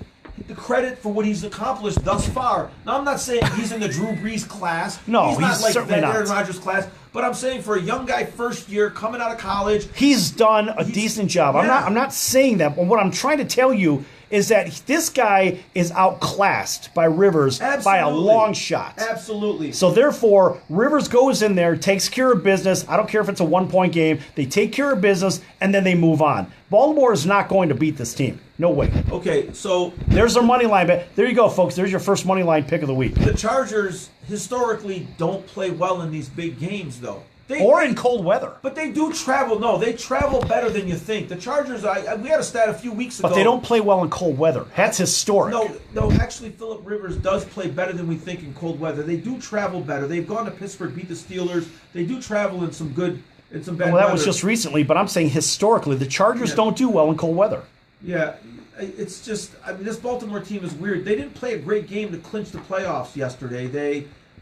the credit for what he's accomplished thus far. Now, I'm not saying he's in the Drew Brees class. No, he's not like certainly that Aaron Rodgers class. But I'm saying for a young guy, first year, coming out of college, he's done a decent job. Yeah. I'm not saying that. But what I'm trying to tell you is that this guy is outclassed by Rivers by a long shot. Absolutely. So therefore, Rivers goes in there, takes care of business. I don't care if it's a 1-point game. They take care of business, and then they move on. Baltimore is not going to beat this team. No way. Okay, so there's their money line bet. There you go, folks. There's your first money line pick of the week. The Chargers historically don't play well in these big games, though. In cold weather. But they do travel. No, they travel better than you think. The Chargers, we had a stat a few weeks ago. But they don't play well in cold weather. That's historic. No, actually, Phillip Rivers does play better than we think in cold weather. They do travel better. They've gone to Pittsburgh, beat the Steelers. They do travel in some bad weather. That was just recently, but I'm saying historically, the Chargers don't do well in cold weather. Yeah, it's just, this Baltimore team is weird. They didn't play a great game to clinch the playoffs yesterday.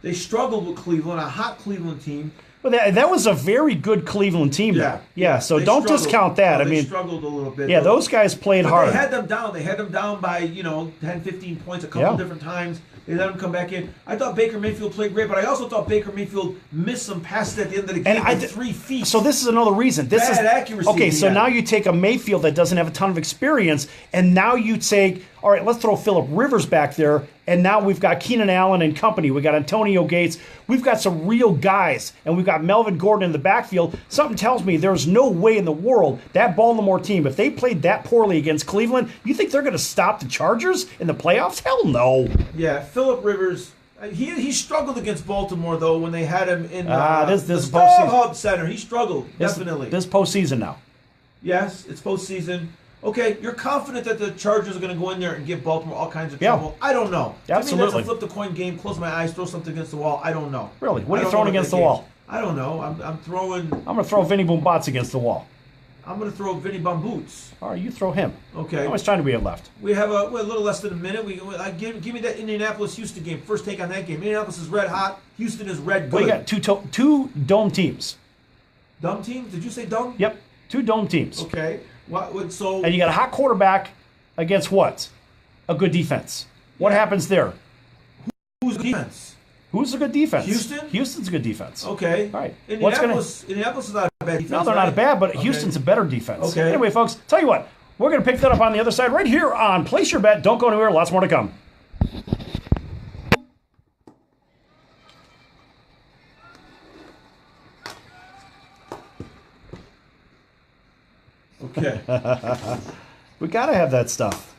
They struggled with Cleveland, a hot Cleveland team. Well, that was a very good Cleveland team. Yeah. So don't discount that. They struggled a little bit. Yeah, those guys played hard. They had them down. They had them down by 10, 15 points a couple different times. They let them come back in. I thought Baker Mayfield played great, but I also thought Baker Mayfield missed some passes at the end of the game with 3 feet. So this is another reason. Bad accuracy. Okay, so now you take a Mayfield that doesn't have a ton of experience, and now you take, all right, let's throw Phillip Rivers back there, and now we've got Keenan Allen and company. We got Antonio Gates. We've got some real guys, and we've got Melvin Gordon in the backfield. Something tells me there's no way in the world that Baltimore team, if they played that poorly against Cleveland, you think they're going to stop the Chargers in the playoffs? Hell no. Yeah, Phillip Rivers, he struggled against Baltimore, though, when they had him in this the postseason. Hub Center. He struggled, definitely. This postseason now. Yes, it's postseason. Okay, you're confident that the Chargers are going to go in there and give Baltimore all kinds of trouble? I don't know. Absolutely. To me, that's a flip-the-coin game, close my eyes, throw something against the wall. I don't know. Really? What are you throwing against the wall? I don't know. I'm throwing... I'm going to throw Vinny Boombots against the wall. I'm going to throw Vinny Bamboots. All right, you throw him. Okay. How much time do we have left? We have a little less than a minute. Give me that Indianapolis-Houston game. First take on that game. Indianapolis is red hot. Houston is red good. We got two dome teams. Dome teams? Did you say dome? Yep, 2 dome teams. Okay. So? And you got a hot quarterback against what? A good defense. What happens there? Who's defense? Who's a good defense? Houston? Houston's a good defense. Okay. All right. Indianapolis is not a bad defense. No, they're not bad, but Houston's a better defense. Okay. Anyway, folks, tell you what. We're going to pick that up on the other side right here on Place Your Bet. Don't go anywhere. Lots more to come. Okay. We got to have that stuff.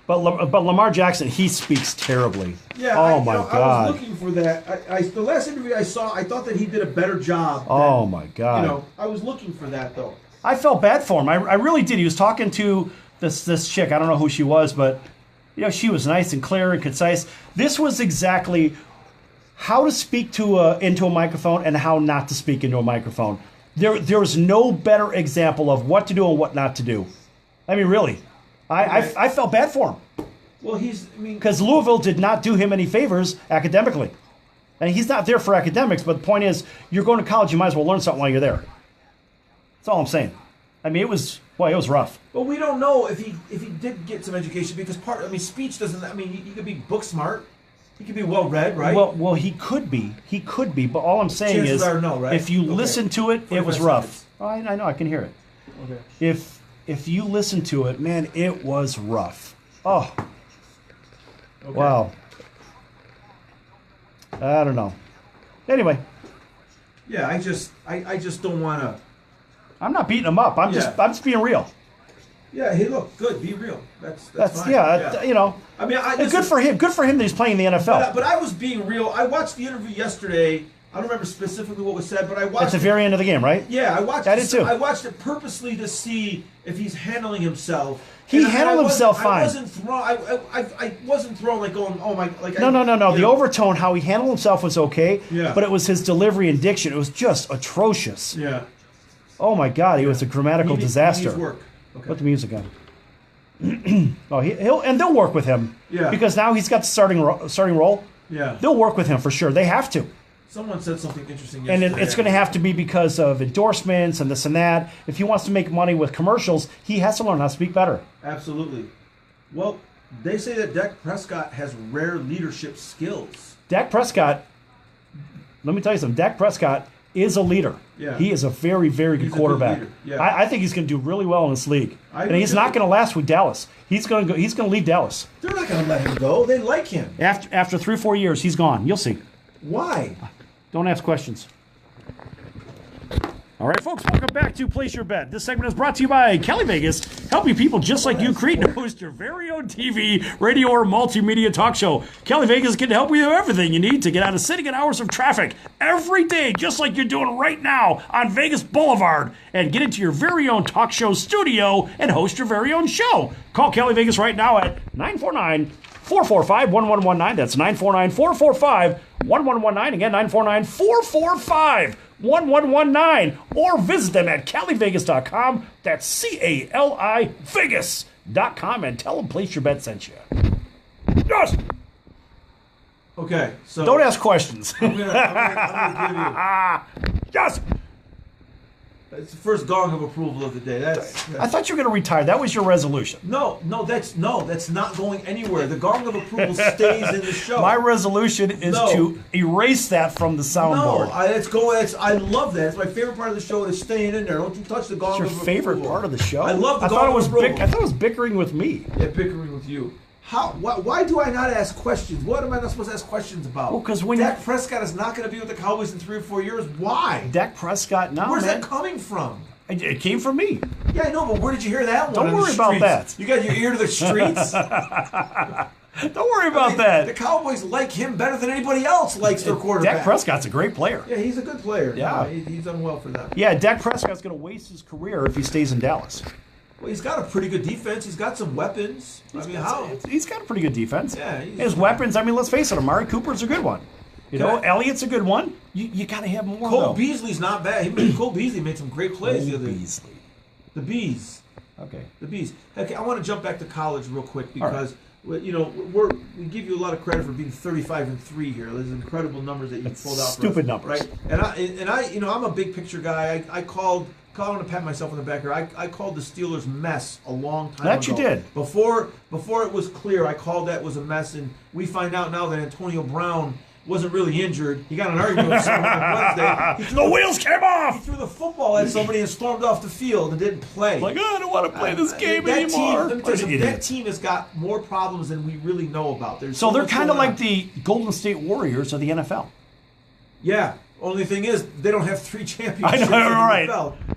But Lamar Jackson, he speaks terribly. Yeah. Oh my I God. was looking for that. The last interview I saw, I thought that he did a better job. Oh my God. I was looking for that though. I felt bad for him. I really did. He was talking to this chick. I don't know who she was, but she was nice and clear and concise. This was exactly how to speak into a microphone and how not to speak into a microphone. There was no better example of what to do and what not to do. I mean, really. I felt bad for him. Well, because Louisville did not do him any favors academically. And he's not there for academics, but the point is, you're going to college, you might as well learn something while you're there. That's all I'm saying. I mean, it was rough. But we don't know if he did get some education because speech doesn't. I mean, he could be book smart. He could be well read, right? Well, he could be. He could be. But all I'm saying Chances is, are no, right? if you listen to it, it was rough. Oh, I know. I can hear it. Okay. If you listen to it, man, it was rough. Oh. Okay. Wow. I don't know. Anyway. Yeah, I just don't want to. I'm not beating him up. I'm just being real. Yeah, hey, look, good, be real. That's fine. I mean, good for him. Good for him that he's playing in the NFL. But I was being real. I watched the interview yesterday. I don't remember specifically what was said, but I watched. At the very end of the game, right? Yeah, I watched. I did too. I watched it purposely to see if he's handling himself. He handled himself fine. I wasn't thrown like going, oh my, like. No. The overtone, how he handled himself was okay. Yeah. But it was his delivery and diction. It was just atrocious. Yeah. Oh my God, he was a grammatical disaster. He needs work. Okay. Put the music on. They'll work with him. Yeah. Because now he's got the starting role. Yeah. They'll work with him for sure. They have to. Someone said something interesting And yesterday. it's going to have to be because of endorsements and this and that. If he wants to make money with commercials, he has to learn how to speak better. Absolutely. Well, they say that Dak Prescott has rare leadership skills. Dak Prescott, let me tell you something. Dak Prescott is a leader. Yeah. He is a very, very good quarterback. Good leader. Yeah. I think he's going to do really well in this league. And do he's too. not going to last with Dallas. He's going to leave Dallas. They're not going to let him go. They like him. After 3 or 4 years, he's gone. You'll see. Why? Don't ask questions. All right, folks, welcome back to Place Your Bet. This segment is brought to you by Cali Vegas, helping people just like you create and host your very own TV, radio, or multimedia talk show. Cali Vegas can help you with everything you need to get out of sitting in hours of traffic every day, just like you're doing right now on Vegas Boulevard, and get into your very own talk show studio and host your very own show. Call Cali Vegas right now at 949-445-1119. That's 949-445-1119. Again, 949-445-1119. Or visit them at CaliVegas.com. That's CALI Vegas.com. And tell them Place Your Bet sent you. Yes! Okay, so... Don't ask questions. I'm gonna give you... Yes! It's the first gong of approval of the day. That's I thought you were going to retire. That was your resolution. No, that's not going anywhere. The gong of approval stays in the show. My resolution is to erase that from the soundboard. I love that. It's my favorite part of the show is staying in there. Don't you touch the gong of approval. It's your favorite part of the show? I love the gong of approval. I thought it was bickering with me. Yeah, bickering with you. Why do I not ask questions? What am I not supposed to ask questions about? Well, because when Dak Prescott is not going to be with the Cowboys in 3 or 4 years. Why? Dak Prescott, Where's that coming from? It came from me. Yeah, I know, but where did you hear that one? Don't worry about that. You got your ear to the streets? Don't worry about that. The Cowboys like him better than anybody else likes their quarterback. Dak Prescott's a great player. Yeah, he's a good player. Yeah. No, he's done well for them. Yeah, Dak Prescott's going to waste his career if he stays in Dallas. Well, he's got a pretty good defense. He's got some weapons. He's got a pretty good defense. Yeah. His weapons, I mean, let's face it, Amari Cooper's a good one. Elliott's a good one. You got to have more, Cole Beasley's not bad. Cole Beasley made some great plays the other day. The Bees. Okay. The Bees. Okay, I want to jump back to college real quick because we give you a lot of credit for being 35-3 here. There's incredible numbers that you pulled out. Stupid numbers, right? And I'm a big picture guy. I I want to pat myself on the back here. I called the Steelers mess a long time ago. That you did. Before it was clear, I called that was a mess, and we find out now that Antonio Brown wasn't really injured. He got an argument with someone on Wednesday. The wheels came off! He threw the football at somebody and stormed off the field and didn't play. Like, I don't want to play this game anymore. That team has got more problems than we really know about. So they're kind of like the Golden State Warriors of the NFL. Yeah. Only thing is, they don't have 3 championships. I know, right?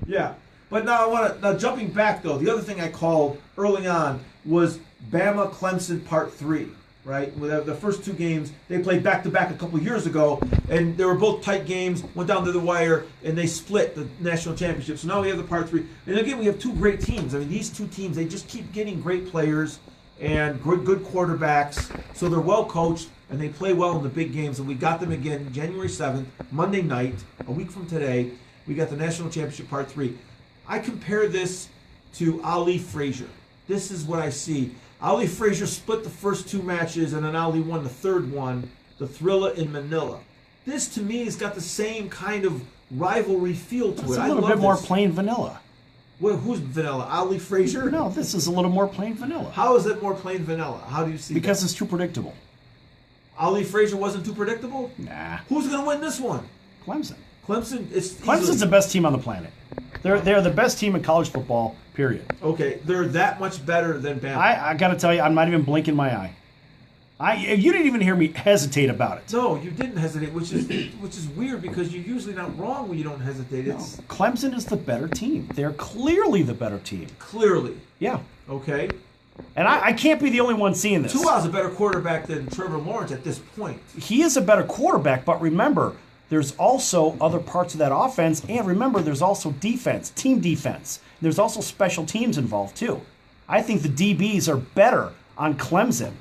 Yeah. But now jumping back though, the other thing I called early on was Bama Clemson Part 3, right? With the first two games, they played back-to-back a couple years ago, and they were both tight games, went down to the wire, and they split the national championship. So now we have the Part 3. And again, we have two great teams. I mean, these two teams, they just keep getting great players and good quarterbacks. So they're well coached, and they play well in the big games. And we got them again January 7th, Monday night, a week from today. We got the national championship Part 3. I compare this to Ali Frazier. This is what I see. Ali Frazier split the first two matches, and then Ali won the third one, the Thrilla in Manila. This, to me, has got the same kind of rivalry feel to it. It's a little bit more plain vanilla. Well, who's vanilla? Ali Frazier? No, this is a little more plain vanilla. How is it more plain vanilla? How do you see Because that? it's too predictable. Ali Frazier wasn't too predictable? Nah. Who's going to win this one? Clemson. Clemson's the best team on the planet. They're the best team in college football, period. Okay, they're that much better than Bama. I got to tell you, I'm not even blinking my eye. You didn't even hear me hesitate about it. No, you didn't hesitate, which is weird because you're usually not wrong when you don't hesitate. No, Clemson is the better team. They're clearly the better team. Clearly. Yeah. Okay. And I can't be the only one seeing this. Tua's a better quarterback than Trevor Lawrence at this point. He is a better quarterback, but remember, there's also other parts of that offense, and remember, there's also defense, team defense. There's also special teams involved, too. I think the DBs are better on Clemson,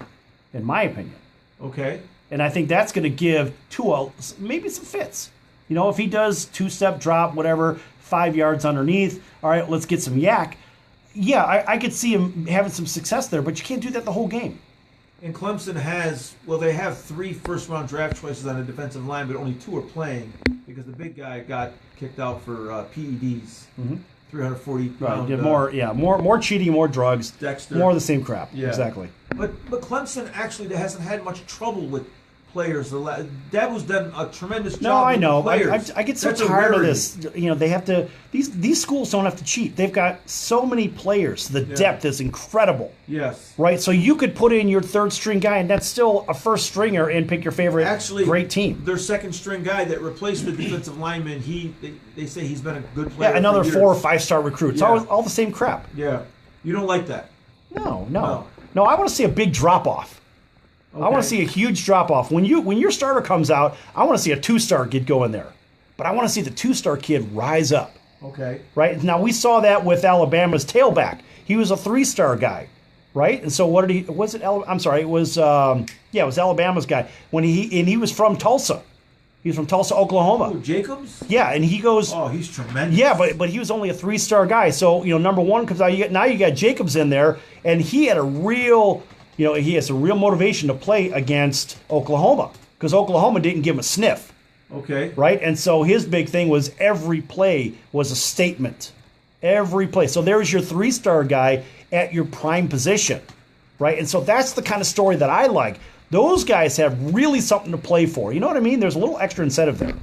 in my opinion. Okay. And I think that's going to give Tua maybe some fits. You know, if he does two-step drop, whatever, 5 yards underneath, all right, let's get some yak. Yeah, I could see him having some success there, but you can't do that the whole game. And Clemson they have 3 first-round draft choices on the defensive line, but only 2 are playing because the big guy got kicked out for PEDs. Mm-hmm. 340 pound. Right, more cheating, more drugs, Dexter. More of the same crap. Yeah. Exactly. But Clemson actually hasn't had much trouble with players. Dabo's done a tremendous job. No, I know. Players. I get so tired of this. You know, they have to. These schools don't have to cheat. They've got so many players. The depth is incredible. Yes. Right. So you could put in your third string guy, and that's still a first stringer, and pick your favorite. Actually, great team. Their second string guy that replaced the defensive lineman. They say he's been a good player. Yeah, another for 4 or 5 star recruits. Yeah. All the same crap. Yeah. You don't like that. No. I want to see a big drop off. Okay. I want to see a huge drop-off. When your starter comes out, I want to see a 2-star kid go in there. But I want to see the 2-star kid rise up. Okay. Right? Now, we saw that with Alabama's tailback. He was a 3-star guy. Right? And so what did he... Was it... I'm sorry. It was... it was Alabama's guy. He was from Tulsa. He was from Tulsa, Oklahoma. Oh, Jacobs? Yeah, and he goes... Oh, he's tremendous. Yeah, but he was only a 3-star guy. So, number one comes out. Now you got Jacobs in there, and he had a real... he has a real motivation to play against Oklahoma because Oklahoma didn't give him a sniff. Okay. Right? And so his big thing was every play was a statement. Every play. So there's your 3-star guy at your prime position. Right? And so that's the kind of story that I like. Those guys have really something to play for. You know what I mean? There's a little extra incentive there.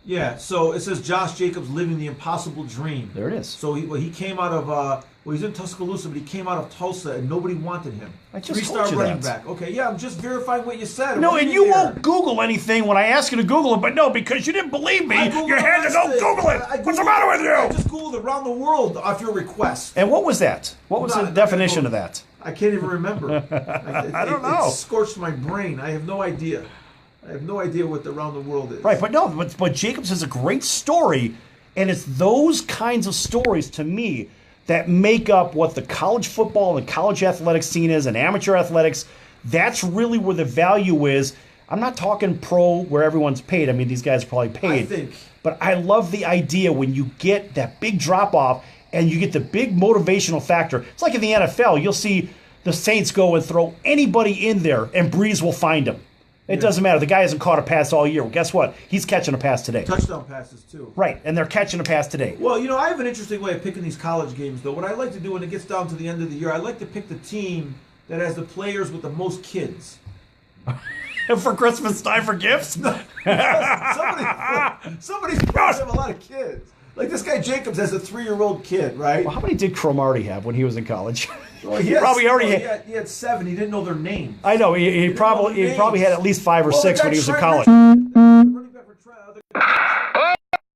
Yeah, so it says Josh Jacobs living the impossible dream. There it is. So he came out of, he's in Tuscaloosa, but he came out of Tulsa and nobody wanted him. I just 3-star told you running that. back. Okay, yeah, I'm just verifying what you said. No, and you won't Google anything when I ask you to Google it, but no, because you didn't believe me, you had to go Google it. What's the matter with you? I just Googled around the world off your request. And what was that? What was the definition of that? I can't even remember. I don't know. It scorched my brain. I have no idea. I have no idea what the around the world is. Right, but Jacobs is a great story, and it's those kinds of stories to me that make up what the college football and the college athletics scene is and amateur athletics. That's really where the value is. I'm not talking pro where everyone's paid. I mean, these guys are probably paid. I think. But I love the idea when you get that big drop-off and you get the big motivational factor. It's like in the NFL. You'll see the Saints go and throw anybody in there, and Breeze will find him. It doesn't matter. The guy hasn't caught a pass all year. Well, guess what? He's catching a pass today. Touchdown passes, too. Right, and they're catching a pass today. Well, I have an interesting way of picking these college games, though. What I like to do when it gets down to the end of the year, I like to pick the team that has the players with the most kids. For Christmas time for gifts? Somebody's players have a lot of kids. Like this guy Jacobs has a 3-year-old kid, right? Well, how many did Cromartie have when he was in college? Well, he had 7. He didn't know their names. I know. He probably had at least 5 or 6 when he was in college.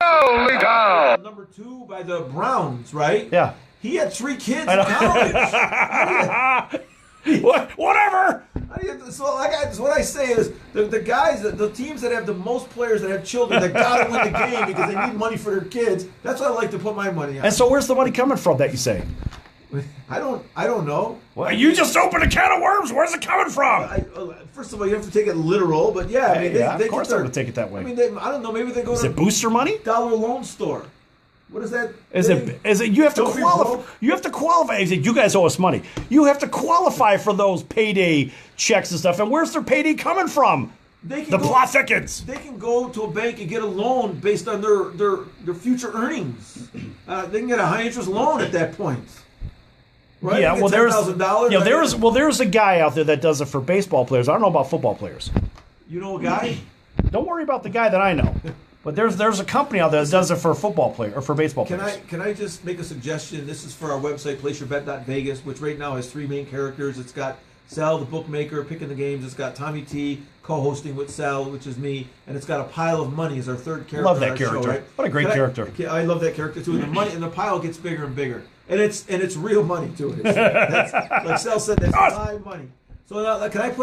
Holy cow! Number 2 by the Browns, right? Yeah. He had 3 kids in college. Whatever. So what I say is the guys, the teams that have the most players that have children that gotta win the game because they need money for their kids. That's what I like to put my money on. And so where's the money coming from that you say? I don't know. Well, you just opened a can of worms. Where's it coming from? First of all, you have to take it literal, but yeah, I mean, they of course I'm going to take it that way. I mean, I don't know. Maybe they go Is to it booster money? dollar loan store. What is that? Is it? You have to qualify. You have to qualify. You guys owe us money. You have to qualify for those payday checks and stuff. And where's their payday coming from? The plot thickens. They can go to a bank and get a loan based on their future earnings. They can get a high interest loan at that point. Right? Yeah, well, there's $10,000. Yeah, there's a guy out there that does it for baseball players. I don't know about football players. You know a guy? Don't worry about the guy that I know. But there's a company out there that does it for football player or for baseball players. Can I just make a suggestion? This is for our website, placeyourbet.vegas, which right now has 3 main characters. It's got Sal the Bookmaker picking the games. It's got Tommy T co-hosting with Sal, which is me, and it's got a pile of money as our third character. Love that character. Show, right? What a great character. I love that character too. And the money and the pile gets bigger and bigger, and it's real money to it. That's, like Sal said, that's my money. So now, can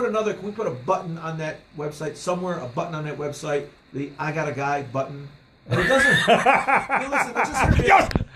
we put a button on that website somewhere? A button on that website, the I Got a Guy button. And it doesn't.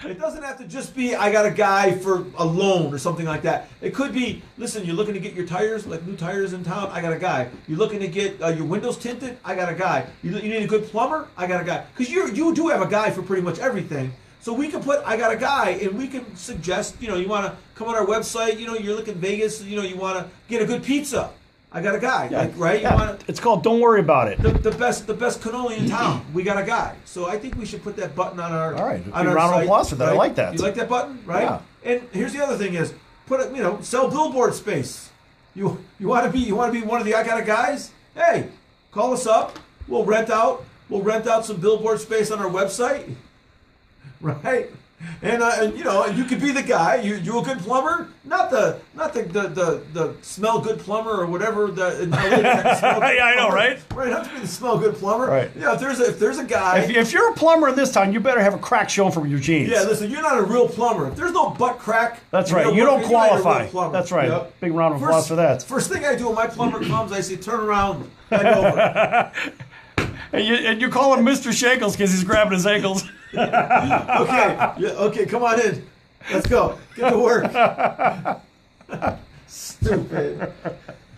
It doesn't have to just be I got a guy for a loan or something like that. It could be, listen, you're looking to get your tires, like new tires in town. I got a guy. You're looking to get your windows tinted. I got a guy. You need a good plumber. I got a guy. Because you do have a guy for pretty much everything. So we can put I got a guy, and we can suggest, you want to come on our website. You're looking Vegas. You want to get a good pizza. I got a guy, right? Yeah. It's called Don't Worry About It. The best cannoli in town. We got a guy. So I think we should put that button on our all right. On our round site, of applause for that. right? I like that. You like that button, right? Yeah. And here's the other thing: is put it. Sell billboard space. You want to be one of the I got a guys? Hey, call us up. We'll rent out some billboard space on our website, right? And you could be the guy. You a good plumber, not the smell good plumber or whatever. I know, right? Right, have to be the smell good plumber. Right. Yeah, if there's a guy. If you're a plumber in this town, you better have a crack showing from your jeans. Yeah, listen, you're not a real plumber. If there's no butt crack, that's right. You don't qualify. That's right. Yep. Big round of applause for that. First thing I do when my plumber comes, I say, turn around, bend over. And you call him Mr. Shankles because he's grabbing his ankles. Okay, come on in. Let's go. Get to work. Stupid.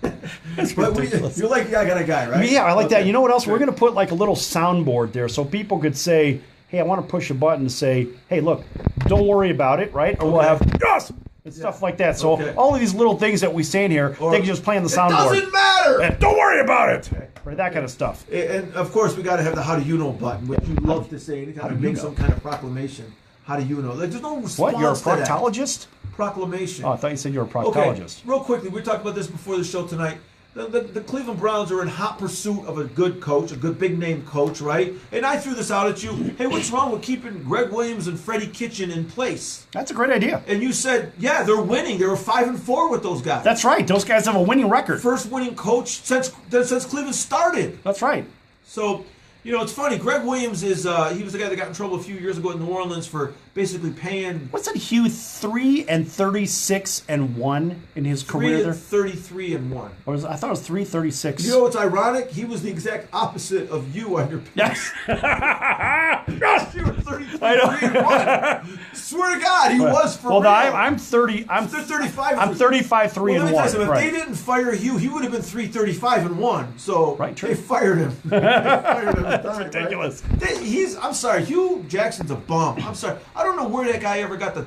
But you like I got a guy, right? Yeah, I like that. You know what else? We're going to put like a little soundboard there so people could say, hey, I want to push a button to say, hey, look, don't worry about it, right? Or we'll have, yes! And stuff like that. So all of these little things that we say in here, they can just play on the soundboard. It doesn't matter! And don't worry about it! Right, that kind of stuff. And of course, we got to have the how do you know button, which you love to say anytime you make some kind of proclamation. How do you know? Like, there's no response. What? You're a proctologist? Proclamation. Oh, I thought you said you were a proctologist. Okay, real quickly, we talked about this before the show tonight. The Cleveland Browns are in hot pursuit of a good coach, a good big name coach, right? And I threw this out at you. Hey, what's wrong with keeping Greg Williams and Freddie Kitchen in place? That's a great idea. And you said, yeah, they're winning. They were 5-4 with those guys. That's right. Those guys have a winning record. First winning coach since Cleveland started. That's right. So, it's funny. Greg Williams he was the guy that got in trouble a few years ago in New Orleans for basically paying. What's that, Hugh? 3-36-1 in his career there. 33-1. I thought it was 3-36. You know what's ironic? He was the exact opposite of you on your picks. Yes. Yes, you were 33-1. Swear to God, he was for real. Well, I'm 30. I'm 35. I'm 35-3-1. If they didn't fire Hugh, he would have been 3-35-1. So true. They fired him. That's ridiculous. Right? I'm sorry, Hugh Jackson's a bum. I'm sorry. I don't know where that guy ever got the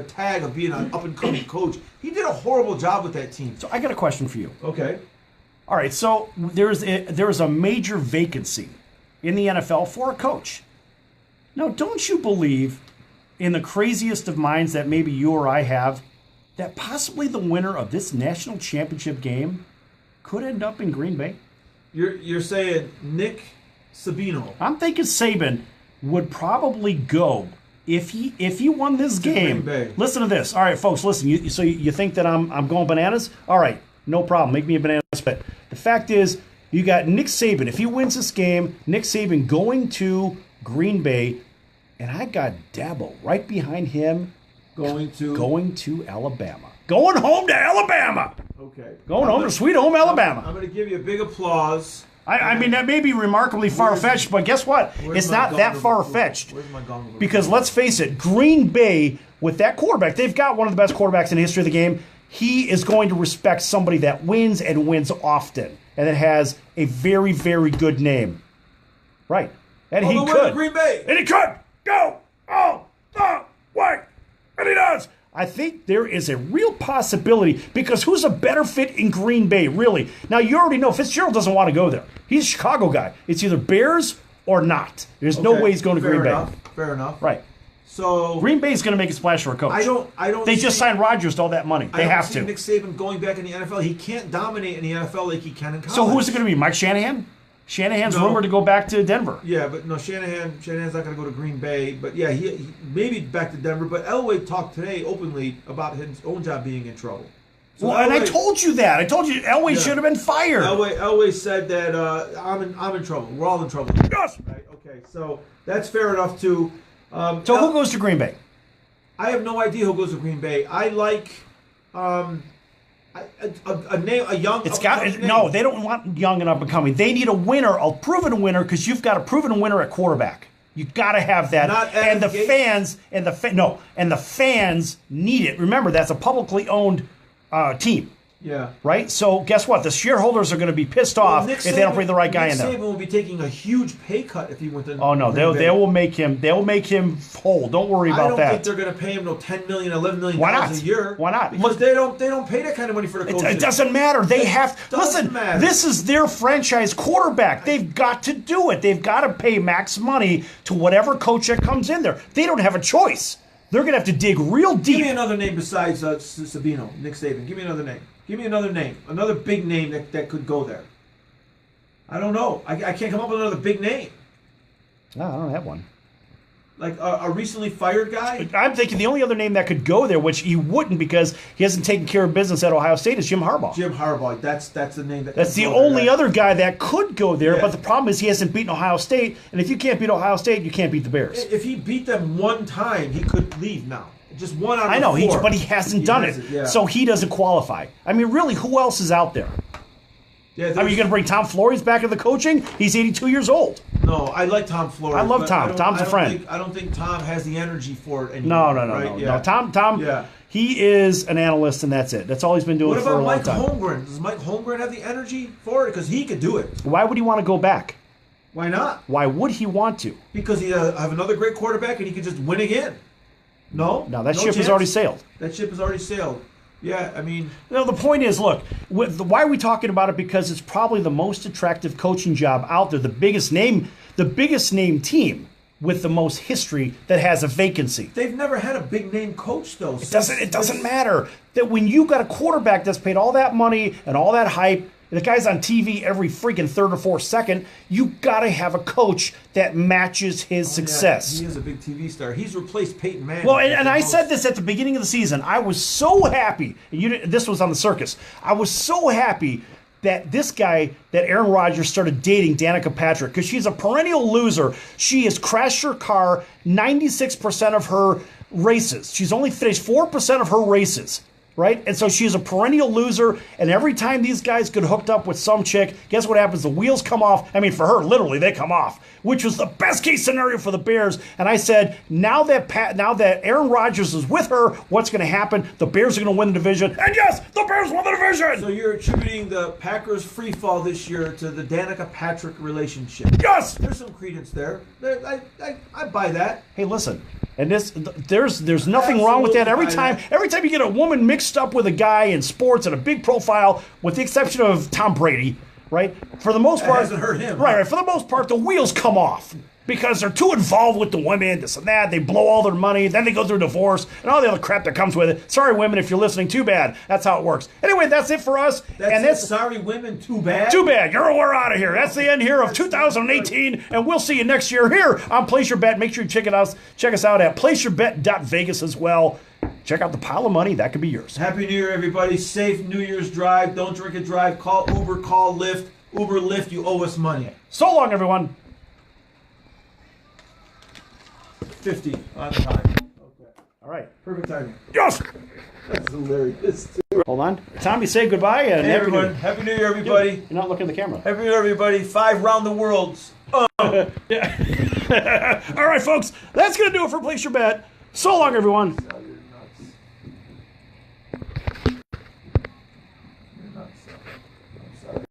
tag of being an up-and-coming coach. He did a horrible job with that team. So I got a question for you. Okay. All right, so there's a major vacancy in the NFL for a coach. Now, don't you believe, in the craziest of minds that maybe you or I have, that possibly the winner of this national championship game could end up in Green Bay? You're saying Nick Sabino. I'm thinking Saban would probably go if he won this game. Listen to this. All right, folks, listen. You think that I'm going bananas? All right, no problem. Make me a banana split. The fact is, you got Nick Saban. If he wins this game, Nick Saban going to Green Bay, and I got Dabo right behind him going to Alabama. Going home to Alabama. Okay. Going home to Sweet Home, Alabama. I'm going to give you a big applause. I mean, that may be remarkably far-fetched, but guess what? It's not that far-fetched. Where's my gong? Because let's face it, Green Bay, with that quarterback, they've got one of the best quarterbacks in the history of the game. He is going to respect somebody that wins and wins often, and that has a very, very good name. Right. And he could. Green Bay. And he could go all the way. And he does. I think there is a real possibility, because who's a better fit in Green Bay, really? Now, you already know Fitzgerald doesn't want to go there. He's a Chicago guy. It's either Bears or not. There's no way he's going to Green Bay. Fair enough. Right. So Green Bay's going to make a splash for a coach. I don't. They just signed Rodgers to all that money. They have to. Nick Saban going back in the NFL. He can't dominate in the NFL like he can in college. So who's it going to be? Mike Shanahan? Shanahan's rumored to go back to Denver. Yeah, but no, Shanahan's not going to go to Green Bay. But yeah, he maybe back to Denver. But Elway talked today openly about his own job being in trouble. So well, and I told you that. I told you Elway should have been fired. Elway said that I'm in trouble. We're all in trouble. Yes. Right? Okay, so that's fair enough too. So who goes to Green Bay? I have no idea who goes to Green Bay. I like a name, a young. No, they don't want young and up and coming. They need a winner, a proven winner, because you've got a proven winner at quarterback. You got to have that. And the fans need it. Remember, that's a publicly owned team. Yeah. Right? So guess what? The shareholders are going to be pissed off if they don't bring the right guy in there. Nick Saban will be taking a huge pay cut if he went to. Oh no, they will make him whole. Don't worry about that. I don't think they're going to pay him no $10 million, $11 million a year. Why not? Because they don't pay that kind of money for the coaches. It doesn't matter. They have listen. Matter. This is their franchise quarterback. They've got to do it. They've got to pay max money to whatever coach that comes in there. They don't have a choice. They're going to have to dig real deep. Give me another name besides Sabino, Nick Saban. Give me another name. Give me another name. Another big name that could go there. I don't know. I can't come up with another big name. No, I don't have one. Like a recently fired guy? I'm thinking the only other name that could go there, which he wouldn't because he hasn't taken care of business at Ohio State, is Jim Harbaugh. Jim Harbaugh. That's the name that. That's the only other guy that could go there. Yeah. But the problem is he hasn't beaten Ohio State, and if you can't beat Ohio State, you can't beat the Bears. If he beat them one time, he could leave now. Just one out of I know, four. but he hasn't done it, yeah. So he doesn't qualify. I mean, really, who else is out there? Yeah, I mean, you're going to bring Tom Flores back into the coaching? He's 82 years old. No, I like Tom Flores. I love Tom. Tom's a friend. I don't think Tom has the energy for it anymore. No. Tom, he is an analyst, and that's it. That's all he's been doing for a long time. What about Mike Holmgren? Does Mike Holmgren have the energy for it? Because he could do it. Why would he want to go back? Why not? Why would he want to? Because he have another great quarterback, and he could just win again. No, that ship has already sailed. That ship has already sailed. Yeah, I mean... No, the point is, look, why are we talking about it? Because it's probably the most attractive coaching job out there, the biggest name team with the most history that has a vacancy. They've never had a big name coach, though. It doesn't matter. That when you got a quarterback that's paid all that money and all that hype, the guy's on TV every freaking third or fourth second, you got to have a coach that matches his success. Yeah, he is a big TV star. He's replaced Peyton Manning. Well, and I said this at the beginning of the season. I was so happy. This was on the circus. I was so happy that this guy, that Aaron Rodgers started dating Danica Patrick, because she's a perennial loser. She has crashed her car 96% of her races. She's only finished 4% of her races. Right? And so she's a perennial loser, and every time these guys get hooked up with some chick, guess what happens? The wheels come off. I mean, for her, literally, they come off, which was the best case scenario for the Bears. And I said, now that Aaron Rodgers is with her, what's going to happen? The Bears are going to win the division. And yes, the Bears won the division! So you're attributing the Packers' free fall this year to the Danica Patrick relationship. Yes! There's some credence there. I buy that. Hey, listen. And there's nothing wrong with that. Every time you get a woman mixed up with a guy in sports and a big profile, with the exception of Tom Brady, right? For the most part, it hasn't hurt him. Right. For the most part, the wheels come off because they're too involved with the women, this and that. They blow all their money, then they go through divorce and all the other crap that comes with it. Sorry, women, if you're listening, too bad. That's how it works. Anyway, that's it for us. Sorry, women, too bad. Too bad. We're out of here. That's the end here of 2018, and we'll see you next year here on Place Your Bet. Make sure you check us out at placeyourbet.vegas as well. Check out the pile of money. That could be yours. Happy New Year, everybody. Safe New Year's drive. Don't drink and drive. Call Uber, call Lyft. Uber, Lyft, you owe us money. So long, everyone. 50 on time. Okay. All right. Perfect timing. Yes! That's hilarious. Hold on. Tommy, say goodbye. And Hey, Happy New everyone. Year. Happy New Year, everybody. You're not looking at the camera. Happy New Year, everybody. 5 round the worlds. Yeah. All right, folks. That's going to do it for Place Your Bet. So long, everyone.